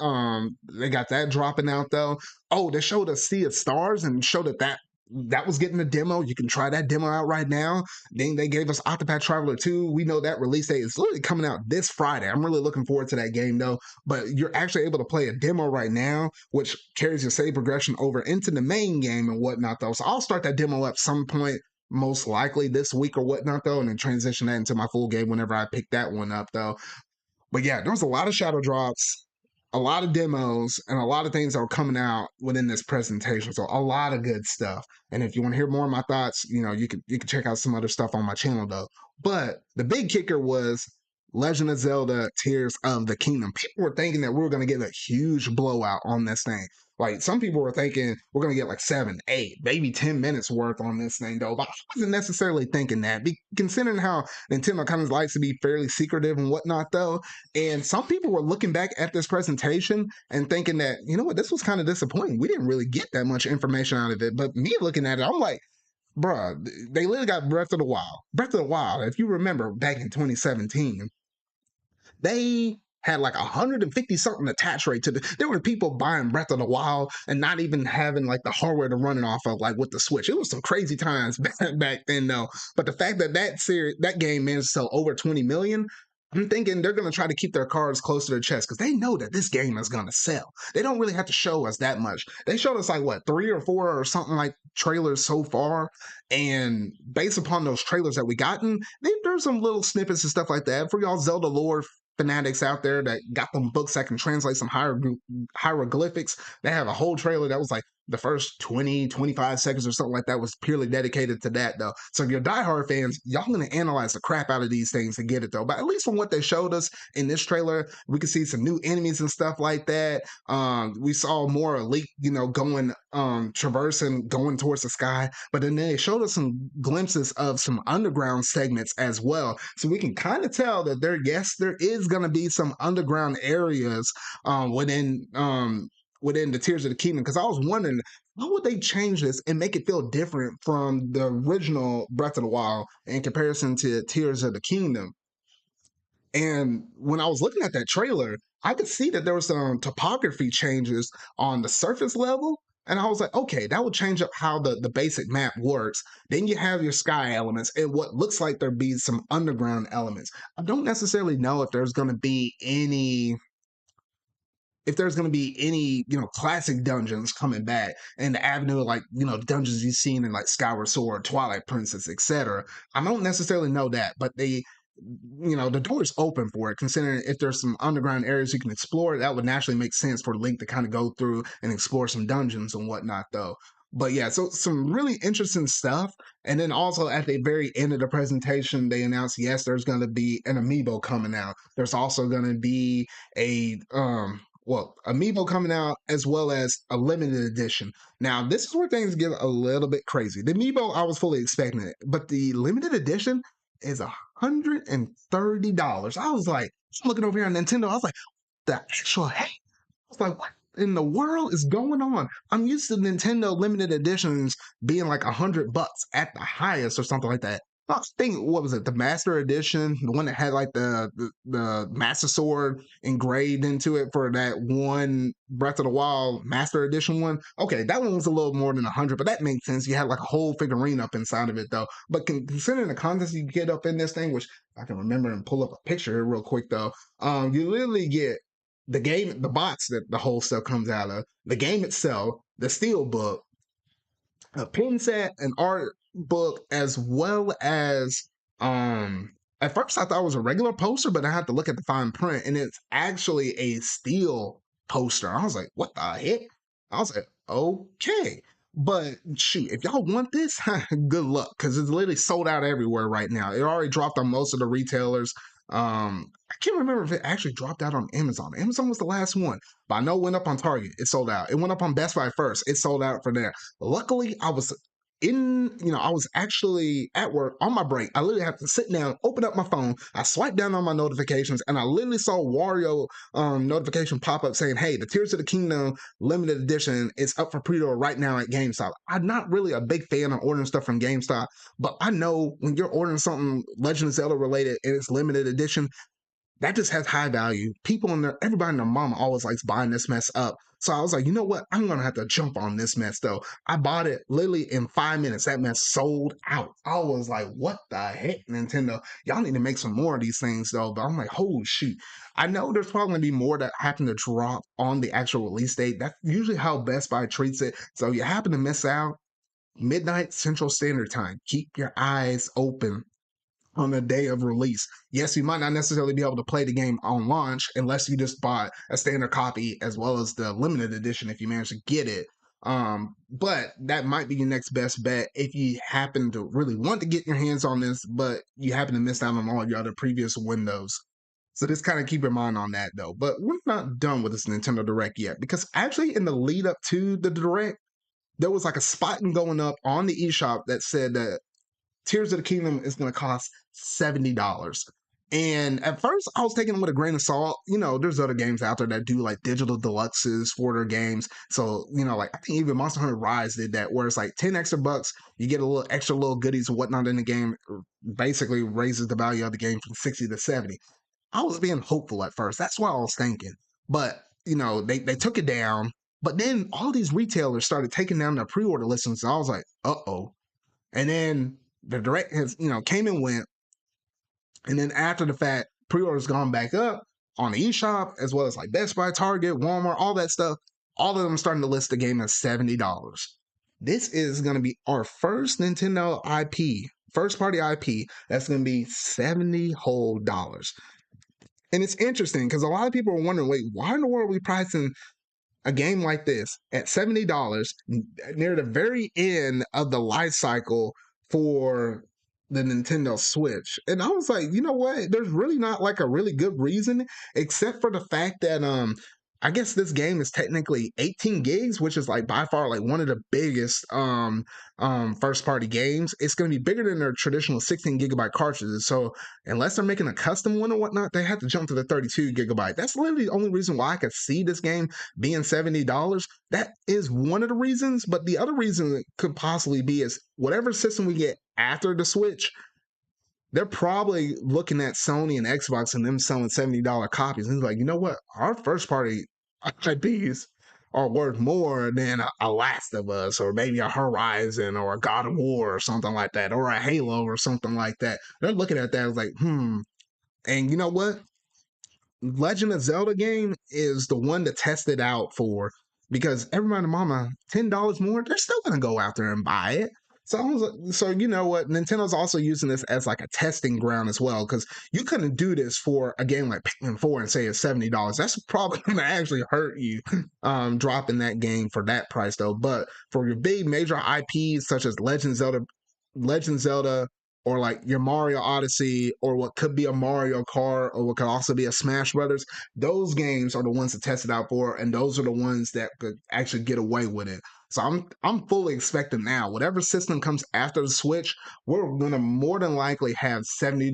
They got that dropping out though. Oh, they showed a Sea of Stars and showed that was getting a demo. You can try that demo out right now. Then they gave us Octopath Traveler 2. We know that release date is literally coming out this Friday. I'm really looking forward to that game though. But you're actually able to play a demo right now, which carries your save progression over into the main game and whatnot though. So I'll start that demo up some point, most likely this week or whatnot though, and then transition that into my full game whenever I pick that one up though. But yeah, there was a lot of shadow drops. a lot of demos and a lot of things that were coming out within this presentation. So a lot of good stuff. And if you want to hear more of my thoughts, you can check out some other stuff on my channel though. But the big kicker was Legend of Zelda Tears of the Kingdom. People were thinking that we were going to get a huge blowout on this thing. Like some people were thinking we're going to get like 7, 8, maybe 10 minutes worth on this thing though. But I wasn't necessarily thinking that, considering how Nintendo kind of likes to be fairly secretive and whatnot though. And some people were looking back at this presentation and thinking that, you know what, this was kind of disappointing. We didn't really get that much information out of it. But me looking at it, I'm like, bruh, they literally got Breath of the Wild. Breath of the Wild, if you remember back in 2017, they had like 150 something attach rate to there were people buying Breath of the Wild and not even having like the hardware to run it off of, like with the Switch. It was some crazy times back then though. But the fact that that game managed to sell over 20 million, I'm thinking they're going to try to keep their cards close to their chest because they know that this game is going to sell. They don't really have to show us that much. They showed us like what, 3 or 4 or something like trailers so far. And based upon those trailers that we gotten, there's some little snippets and stuff like that for y'all Zelda lore fanatics out there that got them books that can translate some hieroglyphics. They have a whole trailer that was like the first 20, 25 seconds or something like that was purely dedicated to that though. So if you're diehard fans, y'all gonna analyze the crap out of these things to get it though. But at least from what they showed us in this trailer, we could see some new enemies and stuff like that. We saw more elite, going traversing, going towards the sky. But then they showed us some glimpses of some underground segments as well. So we can kind of tell that there is gonna be some underground areas within the Tears of the Kingdom, because I was wondering how would they change this and make it feel different from the original Breath of the Wild in comparison to Tears of the Kingdom. And when I was looking at that trailer, I could see that there was some topography changes on the surface level. And I was like, okay, that would change up how the basic map works. Then you have your sky elements and what looks like there'd be some underground elements. I don't necessarily know if there's going to be any classic dungeons coming back in the avenue of like, dungeons you've seen in like Skyward Sword, Twilight Princess, etc. I don't necessarily know that, but the door is open for it, considering if there's some underground areas you can explore, that would naturally make sense for Link to kind of go through and explore some dungeons and whatnot though. But yeah, so some really interesting stuff. And then also at the very end of the presentation, they announced, yes, there's going to be an amiibo coming out. There's also going to be a amiibo coming out, as well as a limited edition. Now, this is where things get a little bit crazy. The amiibo, I was fully expecting it, but the limited edition is $130. I was like, I'm looking over here on Nintendo. I was like, the actual heck? I was like, what in the world is going on? I'm used to Nintendo limited editions being like $100 at the highest or something like that. I think, what was it, the Master Edition, the one that had like the Master Sword engraved into it for that one Breath of the Wild Master Edition one. Okay, that one was a little more than 100, but that makes sense. You had like a whole figurine up inside of it though. But considering the contents you get up in this thing, which I can remember and pull up a picture here real quick though, you literally get the game, the box that the whole stuff comes out of, the game itself, the steel book, a pin set, an art book, as well as at first I thought it was a regular poster, but I had to look at the fine print and it's actually a steel poster. I was like, what the heck? I was like, okay. But shoot, if y'all want this, good luck, because it's literally sold out everywhere right now. It already dropped on most of the retailers. I can't remember if it actually dropped out on Amazon. Amazon was the last one, but I know it went up on Target. It sold out. It went up on Best Buy first. It sold out for there. Luckily, I was actually at work on my break. I literally have to sit down, open up my phone. I swipe down on my notifications, and I literally saw Wario notification pop up saying, hey, the Tears of the Kingdom limited edition is up for pre-order right now at GameStop. I'm not really a big fan of ordering stuff from GameStop, but I know when you're ordering something Legend of Zelda related and it's limited edition, that just has high value. People in there, everybody and their mama always likes buying this mess up. So I was like, you know what? I'm going to have to jump on this mess though. I bought it literally in 5 minutes. That mess sold out. I was like, what the heck, Nintendo? Y'all need to make some more of these things though. But I'm like, holy shoot. I know there's probably going to be more that happen to drop on the actual release date. That's usually how Best Buy treats it. So you happen to miss out, midnight Central Standard Time. Keep your eyes open on the day of release. Yes, you might not necessarily be able to play the game on launch unless you just bought a standard copy as well as the limited edition if you manage to get it. But that might be your next best bet if you happen to really want to get your hands on this, but you happen to miss out on all your other previous windows. So just kind of keep in mind on that though. But we're not done with this Nintendo Direct yet, because actually in the lead up to the Direct, there was like a spot going up on the eShop that said that Tears of the Kingdom is going to cost $70. And at first, I was taking it with a grain of salt. You know, there's other games out there that do like digital deluxes for their games. So, you know, like I think even Monster Hunter Rise did that, where it's like 10 extra bucks, you get a little extra little goodies and whatnot in the game, basically raises the value of the game from 60 to 70. I was being hopeful at first. That's what I was thinking. But, you know, they took it down. But then all these retailers started taking down their pre-order listings. So I was like, uh-oh. And then the Direct has, you know, came and went. And then after the fact, pre-orders gone back up on the eShop, as well as like Best Buy, Target, Walmart, all that stuff. All of them starting to list the game as $70. This is going to be our first Nintendo IP, first party IP, that's going to be $70 whole dollars. And it's interesting because a lot of people are wondering, wait, why in the world are we pricing a game like this at $70 near the very end of the life cycle for the Nintendo Switch? And I was like, you know what? There's really not like a really good reason, except for the fact that I guess this game is technically 18 gigs, which is like by far like one of the biggest first party games. It's going to be bigger than their traditional 16 gigabyte cartridges. So unless they're making a custom one or whatnot, they have to jump to the 32 gigabyte. That's literally the only reason why I could see this game being $70. That is one of the reasons. But the other reason it could possibly be is whatever system we get after the Switch, they're probably looking at Sony and Xbox and them selling $70 copies. And it's like, you know what? Our first party IPs are worth more than a Last of Us or maybe a Horizon or a God of War or something like that, or a Halo or something like that. They're looking at that as like, And you know what? Legend of Zelda game is the one to test it out for, because everybody and mama, $10 more, they're still gonna go out there and buy it. So I was like, so you know what? Nintendo's also using this as like a testing ground as well, because you couldn't do this for a game like Pikmin 4 and say it's $70. That's probably gonna actually hurt you dropping that game for that price though. But for your big major IPs such as Legend Zelda, or like your Mario Odyssey, or what could be a Mario Kart, or what could also be a Smash Brothers, those games are the ones to test it out for, and those are the ones that could actually get away with it. So I'm fully expecting now, whatever system comes after the Switch, we're gonna more than likely have $70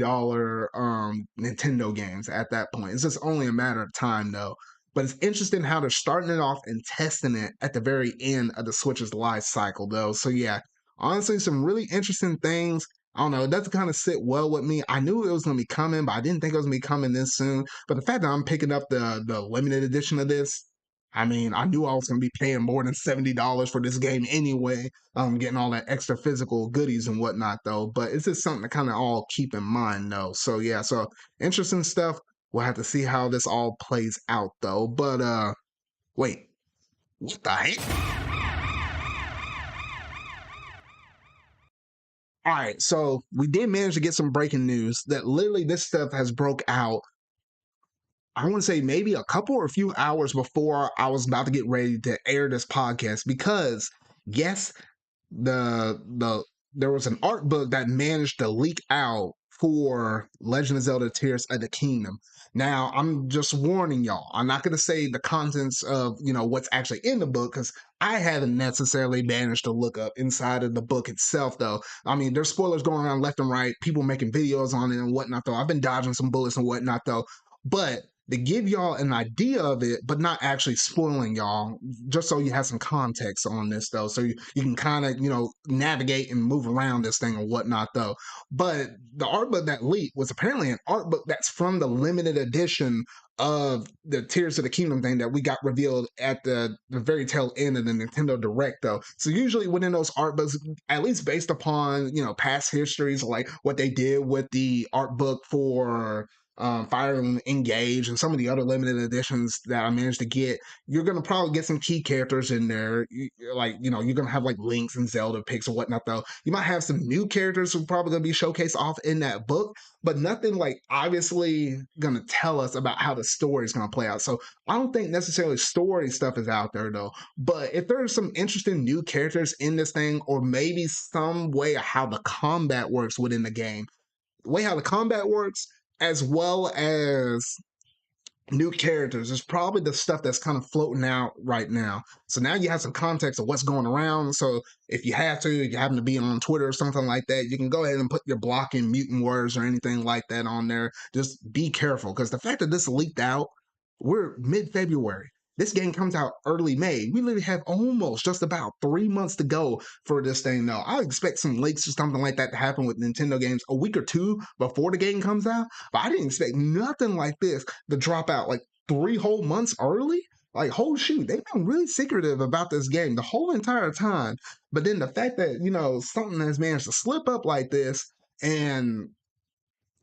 Nintendo games at that point. It's just only a matter of time though. But it's interesting how they're starting it off and testing it at the very end of the Switch's life cycle though. So yeah, honestly, some really interesting things. I don't know. It doesn't kind of sit well with me. I knew it was going to be coming, but I didn't think it was going to be coming this soon. But the fact that I'm picking up the limited edition of this, I mean, I knew I was going to be paying more than $70 for this game anyway. Getting all that extra physical goodies and whatnot, though. But it's just something to kind of all keep in mind, though. So yeah, so interesting stuff. We'll have to see how this all plays out, though. But wait, what the heck? All right, so we did manage to get some breaking news that literally this stuff has broke out. I want to say maybe a couple or a few hours before I was about to get ready to air this podcast, because yes, the there was an art book that managed to leak out for Legend of Zelda Tears of the Kingdom. Now, I'm just warning y'all. I'm not going to say the contents of, you know, what's actually in the book, because I haven't necessarily managed to look up inside of the book itself, though. I mean, there's spoilers going around left and right, people making videos on it and whatnot, though. I've been dodging some bullets and whatnot, though. But to give y'all an idea of it, but not actually spoiling y'all, just so you have some context on this, though, so you can kind of, you know, navigate and move around this thing or whatnot, though. But the art book that leaked was apparently an art book that's from the limited edition of the Tears of the Kingdom thing that we got revealed at the very tail end of the Nintendo Direct, though. So usually within those art books, at least based upon, you know, past histories, like what they did with the art book for Fire and Engage, and some of the other limited editions that I managed to get, you're gonna probably get some key characters in there. Like, you're gonna have like Links and Zelda picks or whatnot. Though you might have some new characters who are probably gonna be showcased off in that book, but nothing like obviously gonna tell us about how the story is gonna play out. So I don't think necessarily story stuff is out there though. But if there's some interesting new characters in this thing, or maybe some way of how the combat works within the game, the way how the combat works, as well as new characters, is probably the stuff that's kind of floating out right now. So now you have some context of what's going around. So if you have to, you happen to be on Twitter or something like that, you can go ahead and put your blocking mutant words or anything like that on there. Just be careful, because the fact that this leaked out, we're mid-February. This game comes out early May. We literally have almost just about 3 months to go for this thing now. I expect some leaks or something like that to happen with Nintendo games a week or two before the game comes out. But I didn't expect nothing like this to drop out like 3 whole months early. Like, oh shoot, they've been really secretive about this game the whole entire time. But then the fact that, something has managed to slip up like this, and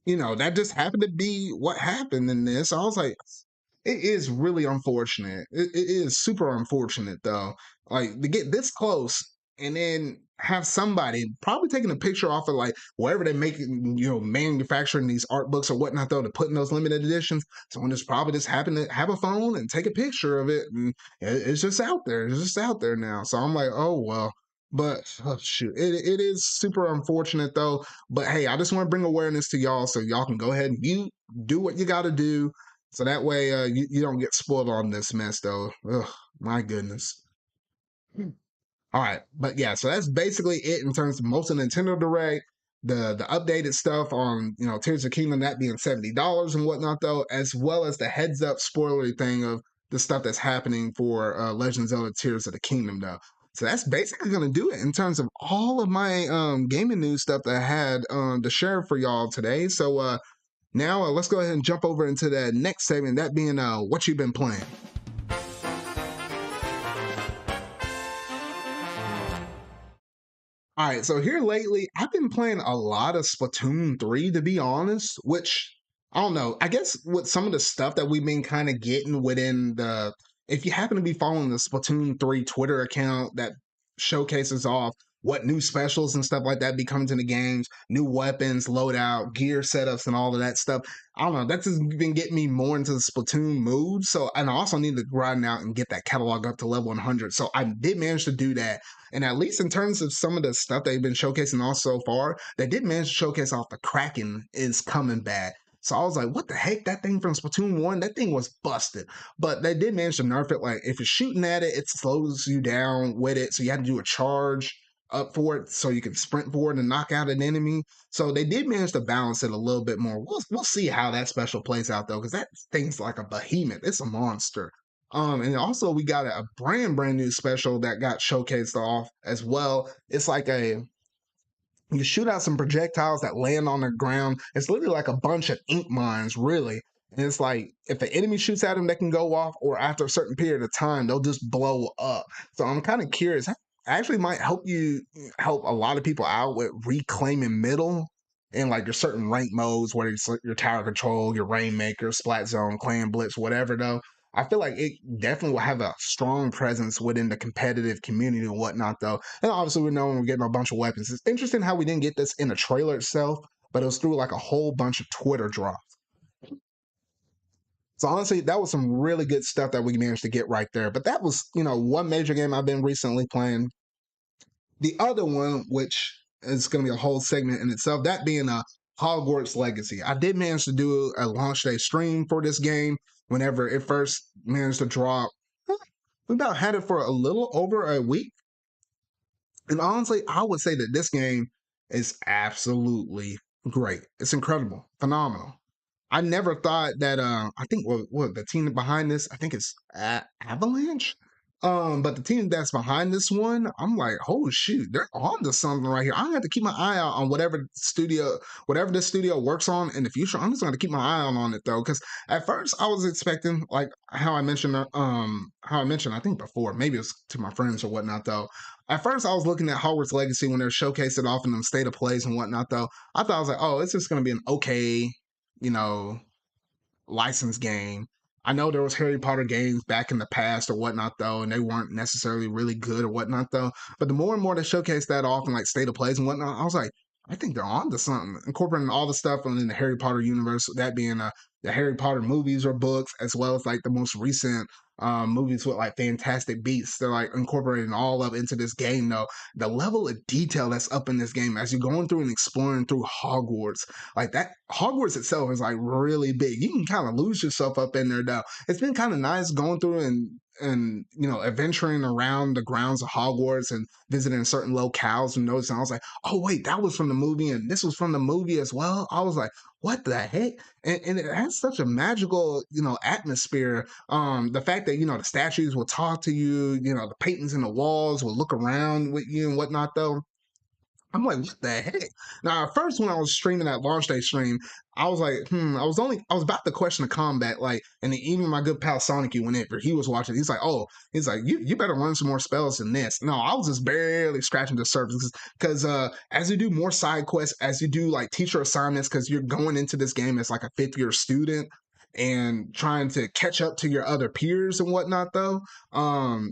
that just happened to be what happened in this. I was like, it is really unfortunate. It is super unfortunate though. Like, to get this close and then have somebody probably taking a picture off of like wherever they're making, manufacturing these art books or whatnot though, to put in those limited editions. Someone just probably just happened to have a phone and take a picture of it, and it's just out there. It's just out there now. So I'm like, oh well. But oh, shoot, it is super unfortunate though. But hey, I just want to bring awareness to y'all so y'all can go ahead and you do what you got to do, so that way you don't get spoiled on this mess though. Ugh, my goodness. All right, but yeah, so that's basically it in terms of most of Nintendo Direct. The updated stuff on Tears of the Kingdom, that being $70 and whatnot though, as well as the heads up spoilery thing of the stuff that's happening for Legend of Zelda Tears of the Kingdom though. So that's basically gonna do it in terms of all of my gaming news stuff that I had to share for y'all today. So now let's go ahead and jump over into the next segment, that being what you've been playing. All right, so here lately, I've been playing a lot of Splatoon 3, to be honest, which I don't know. I guess with some of the stuff that we've been kind of getting within if you happen to be following the Splatoon 3 Twitter account that showcases off what new specials and stuff like that be coming to the games, new weapons, loadout, gear setups, and all of that stuff. I don't know. That's just been getting me more into the Splatoon mood. So, and I also need to grind out and get that catalog up to level 100. So I did manage to do that. And at least in terms of some of the stuff they've been showcasing off so far, they did manage to showcase off the Kraken is coming back. So I was like, what the heck? That thing from Splatoon 1, that thing was busted. But they did manage to nerf it. Like, if you're shooting at it, it slows you down with it. So you have to do a charge up for it so you can sprint forward and knock out an enemy. So they did manage to balance it a little bit more. We'll see how that special plays out though, because that thing's like a behemoth. It's a monster. And also we got a brand new special that got showcased off as well. It's like you shoot out some projectiles that land on the ground. It's literally like a bunch of ink mines, really. And it's like if the enemy shoots at them, they can go off, or after a certain period of time, they'll just blow up. So I'm kind of curious. Actually might help a lot of people out with reclaiming middle in like your certain rank modes, whether it's like your tower control, your rainmaker, splat zone, clan blitz, whatever though. I feel like it definitely will have a strong presence within the competitive community and whatnot though. And obviously we know when we're getting a bunch of weapons. It's interesting how we didn't get this in the trailer itself, but it was through like a whole bunch of Twitter drops. So honestly, that was some really good stuff that we managed to get right there. But that was, one major game I've been recently playing. The other one, which is going to be a whole segment in itself, that being a Hogwarts Legacy. I did manage to do a launch day stream for this game whenever it first managed to drop. We about had it for a little over a week. And honestly, I would say that this game is absolutely great. It's incredible, phenomenal. I never thought that I think what the team behind this, I think it's Avalanche. But the team that's behind this one, I'm like, oh shoot, they're on to something right here. I have to keep my eye out on whatever this studio works on in the future. I'm just going to keep my eye on it though, because at first I was expecting, like how I mentioned, I think before, maybe it was to my friends or whatnot though. At first I was looking at Hogwarts Legacy when they're showcasing off in them state of plays and whatnot though. I thought I was like, oh, it's just going to be an okay, you know, licensed game. I know there was Harry Potter games back in the past or whatnot though, and they weren't necessarily really good or whatnot though. But the more and more they showcase that off in like state of plays and whatnot, I was like, I think they're on to something, incorporating all the stuff in the Harry Potter universe. That being the Harry Potter movies or books, as well as like the most recent movies with like Fantastic Beasts. They're like incorporating all of into this game though. The level of detail that's up in this game as you're going through and exploring through Hogwarts, like that Hogwarts itself is like really big. You can kind of lose yourself up in there though. It's been kind of nice going through and you know adventuring around the grounds of Hogwarts and visiting certain locales and noticing. I was like, oh wait, that was from the movie and this was from the movie as well. I was like, what the heck? And it has such a magical you know atmosphere. The fact that you know the statues will talk to you, you know the paintings in the walls will look around with you and whatnot though. I'm like, what the heck? Now, at first, when I was streaming that launch day stream, I was like, I was about to question the combat, like, and then even my good pal Sonic, whenever he was watching, he's like, you better learn some more spells than this. No, I was just barely scratching the surface because as you do more side quests, as you do like teacher assignments, because you're going into this game as like a fifth year student and trying to catch up to your other peers and whatnot though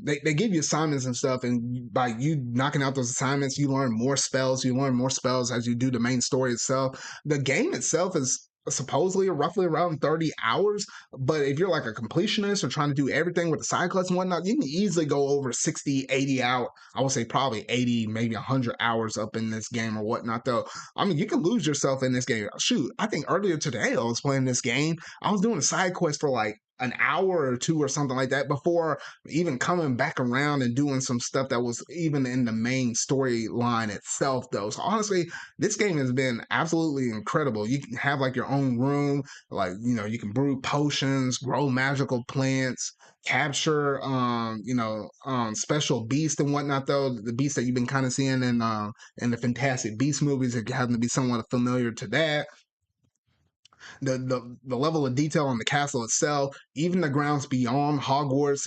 they give you assignments and stuff, and by you knocking out those assignments you learn more spells. You learn more spells as you do the main story itself. The game itself is supposedly roughly around 30 hours, but if you're like a completionist or trying to do everything with the side quests and whatnot, you can easily go over 60, 80 hours. I would say probably 80, maybe 100 hours up in this game or whatnot though. I mean, you can lose yourself in this game. Shoot, I think earlier today I was playing this game. I was doing a side quest for like an hour or two or something like that before even coming back around and doing some stuff that was even in the main storyline itself though. So honestly, this game has been absolutely incredible. You can have like your own room, like you know, you can brew potions, grow magical plants, capture special beasts and whatnot though. The beasts that you've been kind of seeing in the Fantastic Beast movies, if you happen to be somewhat familiar to that. The level of detail on the castle itself, even the grounds beyond Hogwarts,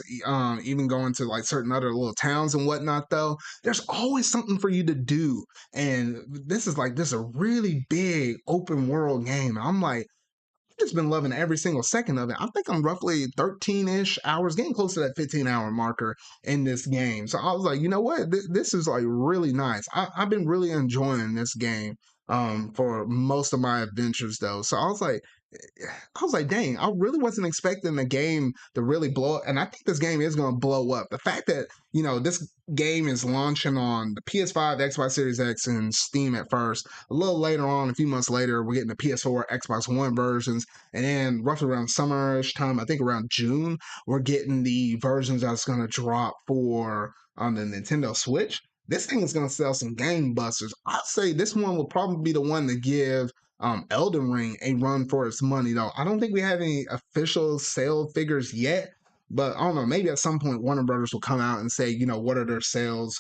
even going to like certain other little towns and whatnot. Though there's always something for you to do, and this is a really big open world game. I'm like, just been loving every single second of it. I think I'm roughly 13-ish hours, getting close to that 15-hour marker in this game. So I was like, you know what? This is like really nice. I've been really enjoying this game for most of my adventures though. So I was like, dang, I really wasn't expecting the game to really blow up. And I think this game is going to blow up. The fact that, you know, this game is launching on the PS5, Xbox Series X, and Steam at first. A little later on, a few months later, we're getting the PS4, Xbox One versions. And then roughly around summerish time, I think around June, we're getting the versions that's going to drop for on the Nintendo Switch. This thing is going to sell some game busters. I'd say this one will probably be the one to give Elden Ring a run for its money, though. I don't think we have any official sale figures yet, but I don't know. Maybe at some point Warner Brothers will come out and say, you know, what are their sales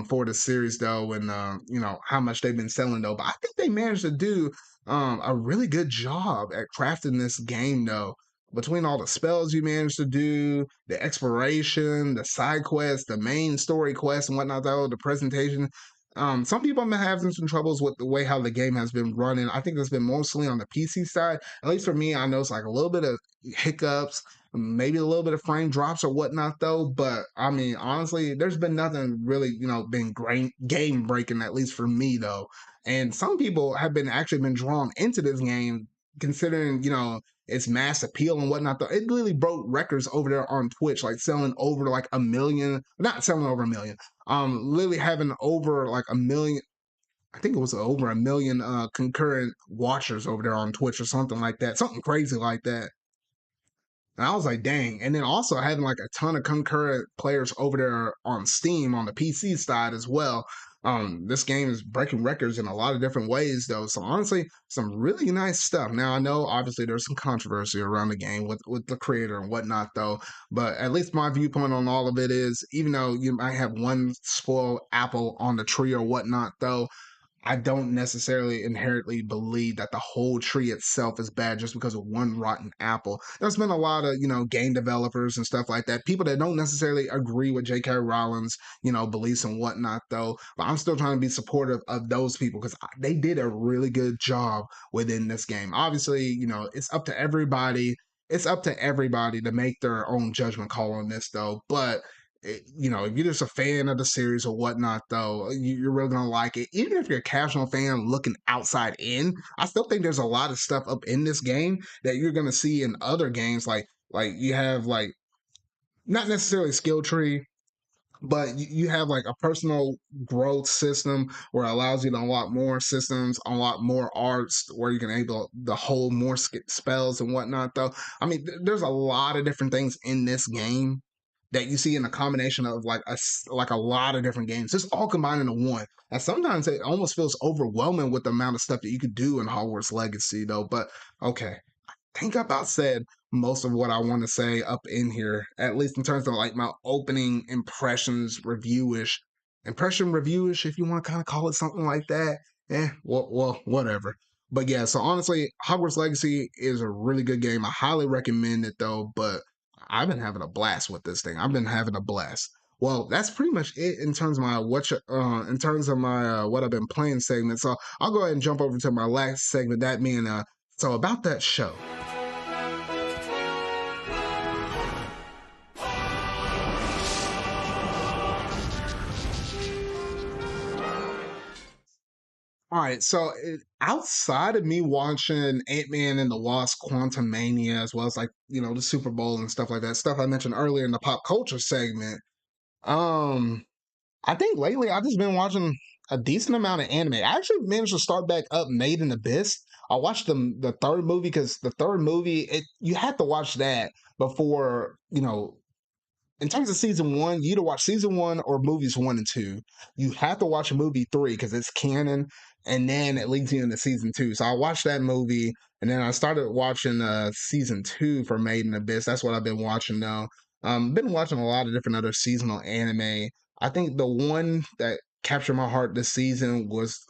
for the series though, and you know how much they've been selling though. But I think they managed to do a really good job at crafting this game though. Between all the spells you managed to do, the exploration, the side quests, the main story quests, and whatnot, though, the presentation, some people have been having some troubles with the way how the game has been running. I think that's been mostly on the PC side. At least for me, I know it's like a little bit of hiccups, maybe a little bit of frame drops or whatnot, though. But I mean, honestly, there's been nothing really, you know, been great game breaking, at least for me, though. And some people have been actually been drawn into this game, considering, you know, its mass appeal and whatnot. Though it really broke records over there on Twitch, like selling over like a million, not selling over a million, literally having over like a million. I think it was over a million concurrent watchers over there on Twitch or something like that, something crazy like that. And I was like, dang. And then also having like a ton of concurrent players over there on Steam on the PC side as well. This game is breaking records in a lot of different ways, though. So honestly, some really nice stuff. Now I know obviously there's some controversy around the game with the creator and whatnot, though. But at least my viewpoint on all of it is, even though you might have one spoiled apple on the tree or whatnot, though, I don't necessarily inherently believe that the whole tree itself is bad just because of one rotten apple. There's been a lot of, you know, game developers and stuff like that, people that don't necessarily agree with J.K. Rowling's, you know, beliefs and whatnot, though. But I'm still trying to be supportive of those people because they did a really good job within this game. Obviously, you know, it's up to everybody it's up to everybody to make their own judgment call on this, though. But if you're just a fan of the series or whatnot, though, you're really gonna like it. Even if you're a casual fan looking outside in, I still think there's a lot of stuff up in this game that you're gonna see in other games. Like you have like not necessarily skill tree, but you have like a personal growth system where it allows you to unlock more systems, unlock more arts, where you can able to hold more spells and whatnot. Though, I mean, there's a lot of different things in this game that you see in a combination of like a lot of different games, just all combined into one. And sometimes it almost feels overwhelming with the amount of stuff that you could do in Hogwarts Legacy, though. But okay, think I about said most of what I want to say up in here, at least in terms of like my opening impressions reviewish, if you want to kind of call it something like that. Well, whatever. But yeah, so honestly, Hogwarts Legacy is a really good game. I highly recommend it though, but I've been having a blast with this thing. I've been having a blast. Well, that's pretty much it in terms of my what I've been playing segment. So I'll go ahead and jump over to my last segment, that being so about that show. All right, so outside of me watching Antman and the Wasp, Quantumania, as well as like the Super Bowl and stuff like that, stuff I mentioned earlier in the pop culture segment, um, I think lately I've just been watching a decent amount of anime. I actually managed to start back up Made in Abyss. I watched the third movie because the third movie you had to watch that before in terms of season one, you either watch season one or movies one and two. You have to watch movie three because it's canon, and then it leads you into season two. So I watched that movie, and then I started watching season two for Made in Abyss. That's what I've been watching now. Been watching a lot of different other seasonal anime. I think the one that captured my heart this season was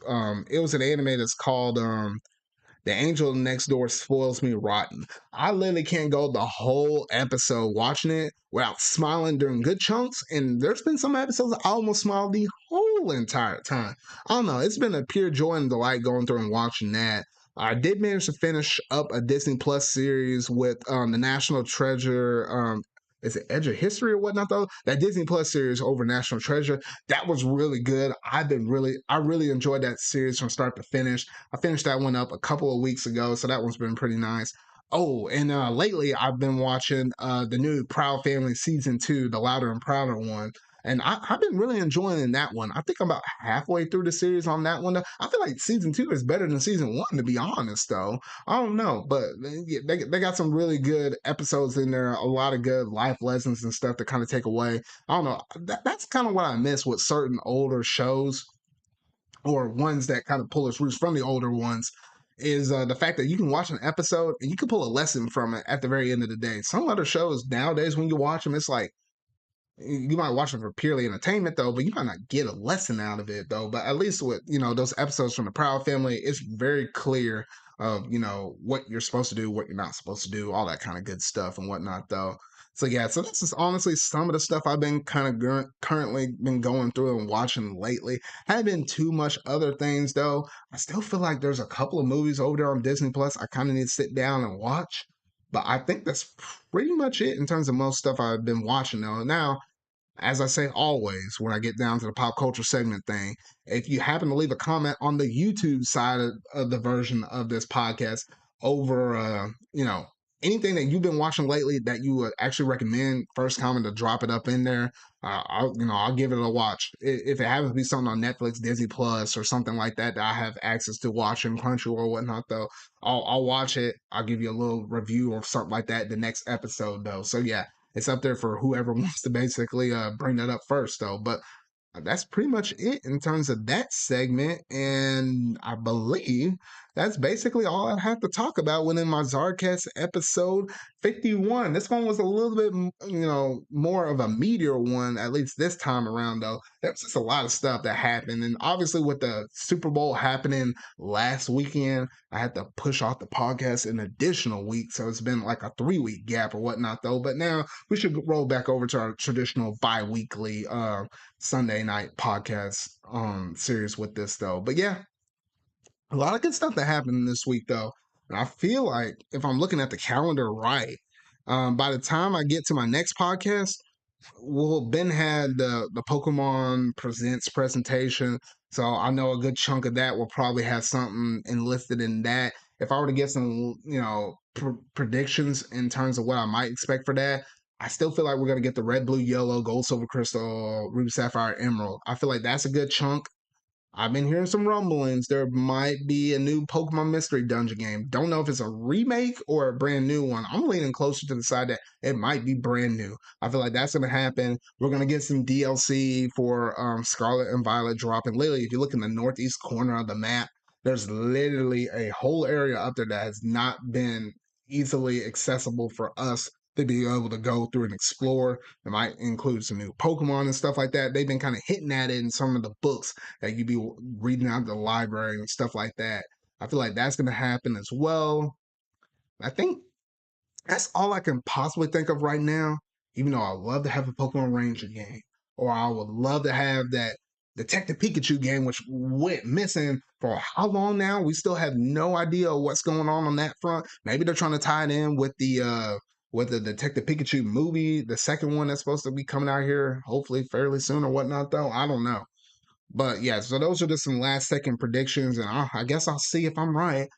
it was an anime that's called the Angel Next Door Spoils Me Rotten. I literally can't go the whole episode watching it without smiling during good chunks. And there's been some episodes I almost smiled the whole entire time. I don't know. It's been a pure joy and delight going through and watching that. I did manage to finish up a Disney Plus series with the National Treasure. Is it Edge of History or whatnot though? That Disney Plus series over National Treasure, that was really good. I really enjoyed that series from start to finish. I finished that one up a couple of weeks ago, so that one's been pretty nice. Oh, and lately I've been watching the new Proud Family season two, the Louder and Prouder one. And I've been really enjoying that one. I think I'm about halfway through the series on that one. I feel like season two is better than season one, to be honest, though. I don't know, but they got some really good episodes in there, a lot of good life lessons and stuff to kind of take away. I don't know. That's kind of what I miss with certain older shows or ones that kind of pull its roots from the older ones is the fact that you can watch an episode and you can pull a lesson from it at the very end of the day. Some other shows nowadays, when you watch them, it's like you might watch it for purely entertainment though, but you might not get a lesson out of it though. But at least with those episodes from the Proud Family, it's very clear of what you're supposed to do, what you're not supposed to do, all that kind of good stuff and whatnot though. So yeah, so this is honestly some of the stuff I've been kind of currently been going through and watching lately. Haven't been too much other things though. I still feel like there's a couple of movies over there on Disney Plus I kind of need to sit down and watch. But I think that's pretty much it in terms of most stuff I've been watching though. Now, as I say always, when I get down to the pop culture segment thing, if you happen to leave a comment on the YouTube side of the version of this podcast over, anything that you've been watching lately that you would actually recommend, first comment to drop it up in there. I'll give it a watch. If it happens to be something on Netflix, Disney Plus, or something like that that I have access to watching, Crunchyroll or whatnot, though, I'll watch it. I'll give you a little review or something like that the next episode, though. So yeah, it's up there for whoever wants to basically bring that up first, though. But that's pretty much it in terms of that segment. And I believe that's basically all I have to talk about within my ZardCast episode 51. This one was a little bit, more of a meteor one, at least this time around, though. There was just a lot of stuff that happened. And obviously, with the Super Bowl happening last weekend, I had to push off the podcast an additional week. So it's been like a 3-week gap or whatnot, though. But now we should roll back over to our traditional bi weekly Sunday night podcast series with this though. But yeah, a lot of good stuff that happened this week though. And I feel like if I'm looking at the calendar right, By the time I get to my next podcast, well, Ben had the Pokemon Presents presentation, so I know a good chunk of that will probably have something enlisted in that. If I were to get some, predictions in terms of what I might expect for that, I still feel like we're gonna get the red, blue, yellow, gold, silver, crystal, ruby, sapphire, emerald. I feel like that's a good chunk. I've been hearing some rumblings. There might be a new Pokemon Mystery Dungeon game. Don't know if it's a remake or a brand new one. I'm leaning closer to the side that it might be brand new. I feel like that's going to happen. We're going to get some DLC for Scarlet and Violet dropping. Literally, if you look in the northeast corner of the map, there's literally a whole area up there that has not been easily accessible for us to be able to go through and explore. It might include some new Pokemon and stuff like that. They've been kind of hitting at it in some of the books that you'd be reading out of the library and stuff like that. I feel like that's going to happen as well. I think that's all I can possibly think of right now. Even though I love to have a Pokemon Ranger game, or I would love to have that Detective Pikachu game, which went missing for how long now? We still have no idea what's going on that front. Maybe they're trying to tie it in with the Detective Pikachu movie, the second one that's supposed to be coming out here, hopefully fairly soon or whatnot. Though I don't know. But yeah, so those are just some last second predictions, and I guess I'll see if I'm right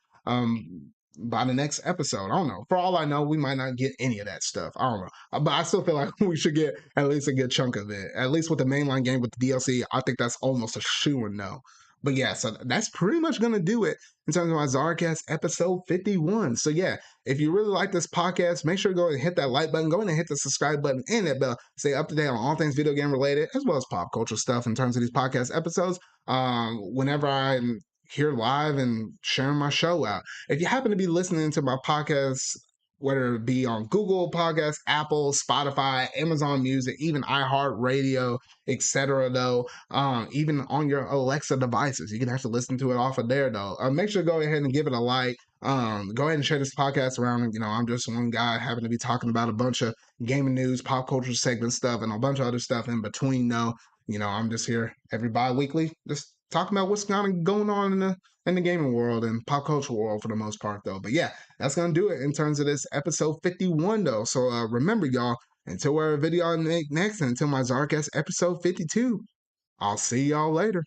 by the next episode. I don't know. For all I know, we might not get any of that stuff. I don't know, but I still feel like we should get at least a good chunk of it. At least with the mainline game with the DLC, I think that's almost a shoo-in no. But yeah, so that's pretty much gonna do it in terms of my ZardCast episode 51. So yeah, if you really like this podcast, make sure to go and hit that like button, go and hit the subscribe button and that bell. Stay up to date on all things video game related, as well as pop culture stuff in terms of these podcast episodes. Whenever I'm here live and sharing my show out. If you happen to be listening to my podcast, whether it be on Google Podcasts, Apple, Spotify, Amazon Music, even iHeartRadio, etc., though, even on your Alexa devices, you can actually listen to it off of there, though. Make sure to go ahead and give it a like. Go ahead and share this podcast around. I'm just one guy having to be talking about a bunch of gaming news, pop culture segment stuff, and a bunch of other stuff in between, though. I'm just here every bi-weekly, just talking about what's kind of going on in the gaming world and pop culture world for the most part, though. But yeah, that's gonna do it in terms of this episode 51, though. So remember, y'all, until our video next, and until my ZardCast episode 52, I'll see y'all later.